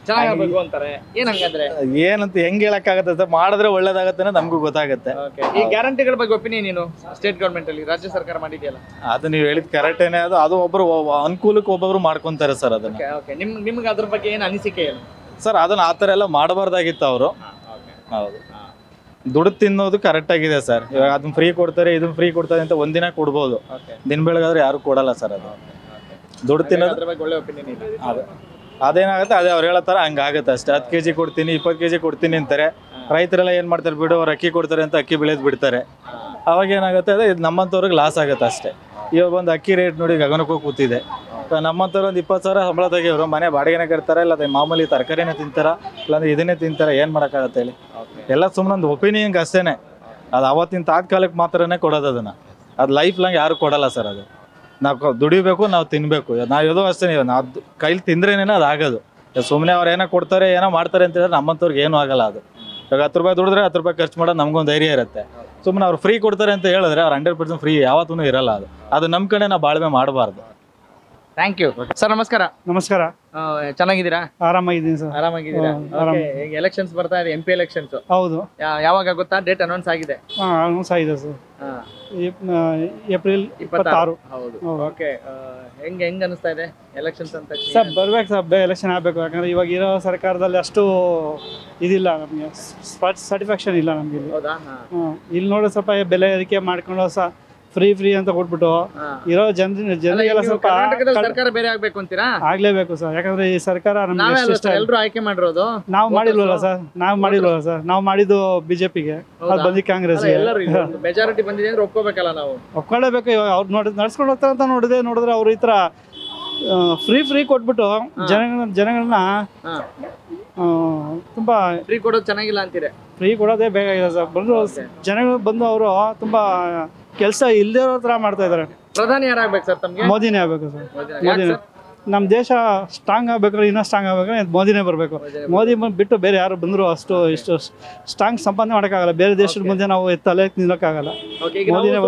ಚೆನ್ನಾಗಬೇಕು ಅಂತಾರೆ, ಏನ್ ಹಂಗಂದ್ರೆ? ಏನಂತ ಹೆಂಗ್ ಹೇಳಕ್ಕಾಗತ್ತೆ ಸರ್? ಮಾಡಿದ್ರೆ ಒಳ್ಳೇದಾಗತ್ತೆ ನಮಗೂ ಗೊತ್ತಾಗುತ್ತೆ. ಈ ಗ್ಯಾರಂಟಿಗಳ ಬಗ್ಗೆ ಒಪಿನಿಯನ್ ಏನು? ಸ್ಟೇಟ್ ಗವರ್ಮೆಂಟ್ ಅಲ್ಲಿ ರಾಜ್ಯ ಸರ್ಕಾರ ಮಾಡಿದೆಯಲ್ಲ, ಅದು ನೀವು ಹೇಳಿದ್ ಕರೆಕ್ಟೇನೆ. ಅದು ಒಬ್ಬರು ಅನುಕೂಲಕ್ಕೆ ಒಬ್ಬೊಬ್ರು ಮಾಡ್ಕೊಂತಾರೆ ಸರ್ ಅದನ್ನ. ನಿಮ್ಗೆ ಅದ್ರ ಬಗ್ಗೆ ಏನ್ ಅನಿಸಿಕೆ ಏನು ಸರ್? ಅದನ್ನ ಆತರ ಎಲ್ಲ ಮಾಡಬಾರ್ದಾಗಿತ್ತು ಅವರು. ಹೌದು, ದುಡ್ಡು ತಿನ್ನೋದು ಕರೆಕ್ಟ್ ಆಗಿದೆ ಸರ್. ಇವಾಗ ಅದನ್ನ ಫ್ರೀ ಕೊಡ್ತಾರೆ, ಇದನ್ನ ಫ್ರೀ ಕೊಡ್ತಾರೆ ಅಂತ ಒಂದಿನ ಕೊಡ್ಬೋದು, ದಿನ ಬೆಳಗಾದ್ರೆ ಯಾರು ಕೊಡಲ್ಲ ಸರ್. ಅದು ದುಡ್ಡು ತಿನ್ನೋದು ಒಳ್ಳೆ ಒಪಿನಿಯನ್ ಇದೆ. ಅದೇನಾಗುತ್ತೆ ಅದೇ ಅವ್ರು ಹೇಳತ್ತಾರ ಹಂಗಾಗುತ್ತೆ ಅಷ್ಟೇ. 10 kg ಕೊಡ್ತೀನಿ, 20 kg ಕೊಡ್ತೀನಿ ಅಂತಾರೆ. ರೈತರೆಲ್ಲ ಏನ್ ಮಾಡ್ತಾರೆ, ಬಿಡು ಅವ್ರು ಅಕ್ಕಿ ಕೊಡ್ತಾರೆ ಅಂತ ಅಕ್ಕಿ ಬೆಳೆದ್ ಬಿಡ್ತಾರೆ. ಅವಾಗ ಏನಾಗುತ್ತೆ, ಅದೇ ನಮ್ಮಂತವ್ರಿಗೆ ಲಾಸ್ ಆಗುತ್ತೆ ಅಷ್ಟೇ. ಇವಾಗ ಒಂದು ಅಕ್ಕಿ ರೇಟ್ ನೋಡಿ ಗಗನಕ್ಕೂ ಕೂತಿದೆ. ನಮ್ಮಂತವ್ರು ಒಂದು 20,000 ಸಂಬಳ ತೆಗಿಯೋರು ಮನೆ ಬಾಡಿಗೆನೇ ಕಟ್ತಾರೆ, ಇಲ್ಲ ಮಾಮೂಲಿ ತರಕಾರಿನೇ ತಿಂತಾರ, ಇಲ್ಲಾಂದ್ರೆ ಇದನ್ನೇ ತಿಂತಾರ. ಏನ್ ಮಾಡೋಕ್ಕಾಗತ್ತೆ ಹೇಳಿ? ಎಲ್ಲ ಸುಮ್ಮನೆ ಒಂದು ಒಪಿನಿಯನ್ಗೆ ಅಷ್ಟೇನೆ. ಅದು ಅವತ್ತಿನ ತಾತ್ಕಾಲಕ್ಕೆ ಮಾತ್ರನೇ ಕೊಡೋದು ಅದನ್ನ. ಅದು ಲೈಫ್ ಲಾಂಗ್ ಯಾರು ಕೊಡಲ್ಲ ಸರ್. ಅದು ನಾವು ದುಡಿಬೇಕು, ನಾವು ತಿನ್ಬೇಕು. ನಾವು ಯಾವುದೋ ಅಷ್ಟೇ, ನಾವು ಕೈಲಿ ತಿಂದ್ರೇನೇನೋ ಅದು ಆಗೋದು. ಸುಮ್ಮನೆ ಅವ್ರು ಏನೋ ಕೊಡ್ತಾರೆ, ಏನೋ ಮಾಡ್ತಾರೆ ಅಂತ ಹೇಳಿದ್ರೆ ನಮ್ಮಂತವ್ರಿಗೆ ಏನೂ ಆಗಲ್ಲ. ಅದು ಇವಾಗ 10 ರೂಪಾಯಿ ದುಡಿದ್ರೆ 10 ರೂಪಾಯಿ ಖರ್ಚು ಮಾಡೋದು ನಮ್ಗೊಂದು ಧೈರ್ಯ ಇರುತ್ತೆ. ಸುಮ್ಮನೆ ಅವ್ರು ಫ್ರೀ ಕೊಡ್ತಾರೆ ಅಂತ ಹೇಳಿದ್ರೆ ಅವ್ರು 100% ಫ್ರೀ ಯಾವತ್ತೂ ಇರಲ್ಲ. ಅದು ನಮ್ಮ ಕಡೆ ನಾವು ಬಾಳ್ವೆ ಮಾಡಬಾರ್ದು. Thank you sir. ನಮಸ್ಕಾರ. ನಮಸ್ಕಾರ. ಚೆನ್ನಾಗಿದ್ದೀರಾ? ಆರಾಮಾಗಿದ್ದೀನಿ ಸರ್. ಆರಾಮಾಗಿದ್ದೀರಾ? ಎಲೆಕ್ಷನ್ಸ್ ಬರ್ತಾ ಇದೆ, MP ಎಲೆಕ್ಷನ್ಸ್. ಹೌದು. ಯಾವಾಗ ಗೊತ್ತಾ? ಡೇಟ್ ಅನೌನ್ಸ್ ಆಗಿದೆ. ಅನೌನ್ಸ್ ಆಗಿದೆ ಸರ್. ಏಪ್ರಿಲ್ 26. ಹೌದು. ಓಕೆ, ಹೆಂಗ್ ಅನಿಸ್ತಾ ಇದೆ ಎಲೆಕ್ಷನ್ಸ್ ಅಂತ? ಸರ್ ಬರ್ಬೇಕು ಸರ್, ಎಲೆಕ್ಷನ್ ಆಗಬೇಕು. ಯಾಕಂದ್ರೆ ಇವಾಗ ಇರೋ ಸರ್ಕಾರದಲ್ಲಿ ಅಷ್ಟು ಇದಿಲ್ಲ ನಮಗೆ, ಸ್ಯಾಟಿಸ್ಫ್ಯಾಕ್ಷನ್ ಇಲ್ಲ ನಮ್ಗೆ ಇಲ್ಲಿ. ಹೌದಾ? ಇಲ್ಲಿ ನೋಡಿ ಸ್ವಲ್ಪ ಬೆಲೆ ಏರಿಕೆ ಮಾಡ್ಕೊಂಡು ಫ್ರೀ ಅಂತ ಕೊಟ್ಬಿಟ್ಟು ಇರೋ ಜನರಿಗೆಲ್ಲ ಸ್ವಲ್ಪ ಸರ್ಕಾರ ಬೇರೆ ಆಗ್ಬೇಕು ಅಂತೀರಾ? ಆಗ್ಲೇಬೇಕು ಸರ್, ಯಾಕಂದ್ರೆ ಈ ಸರ್ಕಾರ ನಮ್ಗೆ ಎಲ್ಲರೂ ಆಯ್ಕೆ ಮಾಡಿರೋದು. ನಾವು ಮಾಡಿಲ್ವಲ್ಲ ಸರ್, ನಾವು ಮಾಡಿದ್ದು ಬಿಜೆಪಿಗೆ, ಅದು ಬಂದಿ ಕಾಂಗ್ರೆಸ್ಗೆ. ಮೆಜಾರಿಟಿ ಬಂದಿದೆ ಅಂದ್ರೆ ಒಪ್ಕೋಬೇಕಲ್ಲ ನಾವು. ಒಪ್ಕೊಳ್ಳೇಬೇಕು. ಅವ್ರು ನಡ್ಸ್ಕೊಂಡು ಹೋಗ್ತಾರ ಅಂತ ನೋಡಿದ್ರೆ ಅವ್ರು ಈ ತರ ಫ್ರೀ ಕೊಟ್ಬಿಟ್ಟು ಜನಗಳನ್ನ ತುಂಬಾ ಫ್ರೀ ಕೊಡೋದು ಚೆನ್ನಾಗಿಲ್ಲ ಅಂತೀರಿ? ಫ್ರೀ ಕೊಡೋದೇ ಬೇಕಾಗಿದೆ ಸರ್. ಬಂದು ಜನಗಳು ಬಂದು ಅವರು ತುಂಬಾ ಕೆಲಸ ಇಲ್ಲದೇ ಇರೋ ತರ ಮಾಡ್ತಾ ಇದಾರೆ. ಪ್ರಧಾನಿ ಯಾರಾಗ್ಬೇಕು ಸರ್ ತಮ್ಗೆ? ಮೋದಿನೇ ಆಗ್ಬೇಕು ಸರ್. ಮೋದಿನೇ. ನಮ್ಮ ದೇಶ ಸ್ಟ್ರಾಂಗ್ ಆಗ್ಬೇಕಾದ್ರೆ, ಇನ್ನೂ ಸ್ಟ್ರಾಂಗ್ ಆಗ್ಬೇಕಾದ್ರೆ ಮೋದಿನೇ ಬರಬೇಕು. ಮೋದಿ ಬಿಟ್ಟು ಬೇರೆ ಯಾರು ಬಂದ್ರು ಇಷ್ಟು ಸ್ಟ್ರಾಂಗ್ ಸಂಪಾದನೆ ಮಾಡೋಕ್ಕಾಗಲ್ಲ. ಬೇರೆ ದೇಶದ ಮುಂದೆ ನಾವು ತಲೆ ನಿಲ್ಲಕ್ಕಾಗಲ್ಲ.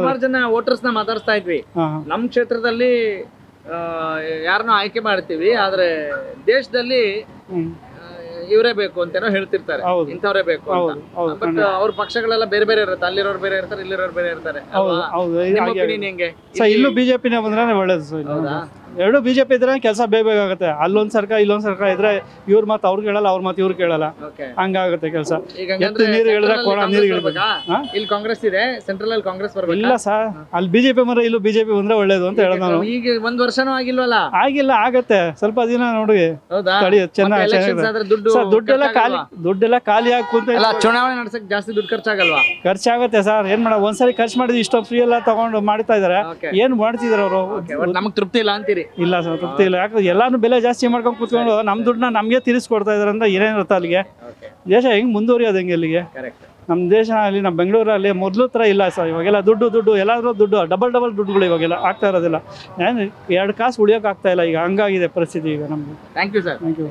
ಸುಮಾರು ಜನ ವೋಟರ್ಸ್ ನ ಮಾತಾಡ್ಸ್ತಾ ಇದ್ವಿ. ನಮ್ಮ ಕ್ಷೇತ್ರದಲ್ಲಿ ಯಾರನ್ನೋ ಆಯ್ಕೆ ಮಾಡ್ತೀವಿ, ಆದ್ರೆ ದೇಶದಲ್ಲಿ ಇವರೇ ಬೇಕು ಅಂತೇನೋ ಹೇಳ್ತಿರ್ತಾರೆ, ಇಂಥವ್ರೇ ಬೇಕು ಅಂತ. ಬಟ್ ಅವ್ರ ಪಕ್ಷಗಳೆಲ್ಲ ಬೇರೆ ಬೇರೆ ಇರುತ್ತೆ, ಅಲ್ಲಿರೋರು ಬೇರೆ ಇರ್ತಾರೆ, ಇಲ್ಲಿರೋರು ಬೇರೆ ಇರ್ತಾರೆ. ಹೆಂಗೆ? ಇಲ್ಲೂ ಬಿಜೆಪಿನೇ ಬಂದ್ರೆ ಒಳ್ಳೇದು ಸರ್. ಎರಡು ಬಿಜೆಪಿ ಇದ್ರೆ ಕೆಲಸ ಬೇಕಾಗುತ್ತೆ. ಅಲ್ಲೊಂದ್ ಸರ್ಕಾರ ಇಲ್ಲೊಂದ್ ಸರ್ಕಾರ ಇದ್ರೆ ಇವ್ರ ಮಾತು ಅವ್ರು ಕೇಳಲ್ಲ, ಅವ್ರ ಮಾತು ಇವ್ರು ಕೇಳಲ್ಲ, ಹಂಗಾಗುತ್ತೆ ಕೆಲಸ. ನೀರು ಇಲ್ಲಿ ಕಾಂಗ್ರೆಸ್ ಇದೆ, ಸೆಂಟ್ರಲ್ ಅಲ್ಲಿ ಕಾಂಗ್ರೆಸ್ ಬರ್ಬೇಕು. ಇಲ್ಲ ಸರ್, ಅಲ್ಲಿ ಬಿಜೆಪಿ ಮರ ಇಲ್ಲೂ ಬಿಜೆಪಿ ಬಂದ್ರೆ ಒಳ್ಳೇದು ಅಂತ ಹೇಳೋದು ನಾನು. ಈಗ ಒಂದ್ ವರ್ಷನೂ ಆಗಿಲ್ವಲ್ಲ? ಆಗಿಲ್ಲ, ಆಗತ್ತೆ ಸ್ವಲ್ಪ ದಿನ ನೋಡಿ. ದುಡ್ಡೆಲ್ಲ ಖಾಲಿ ಆಗಿ ಕೂತ. ಚುನಾವಣೆ ನಡ್ಸಕ್ ಜಾಸ್ತಿ ದುಡ್ಡು ಖರ್ಚಾಗಲ್ವಾ? ಖರ್ಚಾಗತ್ತೆ ಸರ್. ಏನ್ ಮಾಡ, ಒಂದ್ಸರಿ ಖರ್ಚು ಮಾಡಿದ್ವಿ, ಇಷ್ಟೋ ಫ್ರೀ ಎಲ್ಲ ತಗೊಂಡು ಮಾಡ್ತಾ ಇದಾರೆ. ಏನ್ ಮಾಡ್ತಿದಾರೆ ಅವರು? ನಮಗ್ ತೃಪ್ತಿ ಇಲ್ಲ ಅಂತೀರಿ? ಇಲ್ಲ ಸರ್, ತೃಪ್ತಿ ಇಲ್ಲ. ಯಾಕಂದ್ರೆ ಎಲ್ಲಾನು ಬೆಲೆ ಜಾಸ್ತಿ ಮಾಡ್ಕೊಂಡು ಕೂತ್ಕೊಂಡು ನಮ್ ದುಡ್ಡನ್ನ ನಮ್ಗೆ ತಿರ್ಸ್ಕೊಡ್ತಾ ಇದಾರೆ ಅಂತ ಏನೇನಿರುತ್ತೆ ಅಲ್ಲಿಗೆ. ದೇಶ ಹೆಂಗ್ ಮುಂದುವರಿಯೋದು ಹೆಂಗೆ ಅಲ್ಲಿಗೆ? ನಮ್ಮ ದೇಶ ಅಲ್ಲಿ, ನಮ್ಮ ಬೆಂಗಳೂರಲ್ಲಿ ಮೊದಲು ಥರ ಇಲ್ಲ ಸರ್. ಇವಾಗೆಲ್ಲ ದುಡ್ಡು ಎಲ್ಲಾದ್ರೂ ದುಡ್ಡು ಡಬಲ್ ದುಡ್ಡುಗಳು ಇವಾಗೆಲ್ಲ ಆಗ್ತಾ ಇರೋದಿಲ್ಲ. 2 ಕಾಸು ಉಳಿಯೋಕೆ ಆಗ್ತಾ ಇಲ್ಲ ಈಗ, ಹಂಗಾಗಿದೆ ಪರಿಸ್ಥಿತಿ ಈಗ ನಮ್ಗೆ. Thank you sir. Thank you.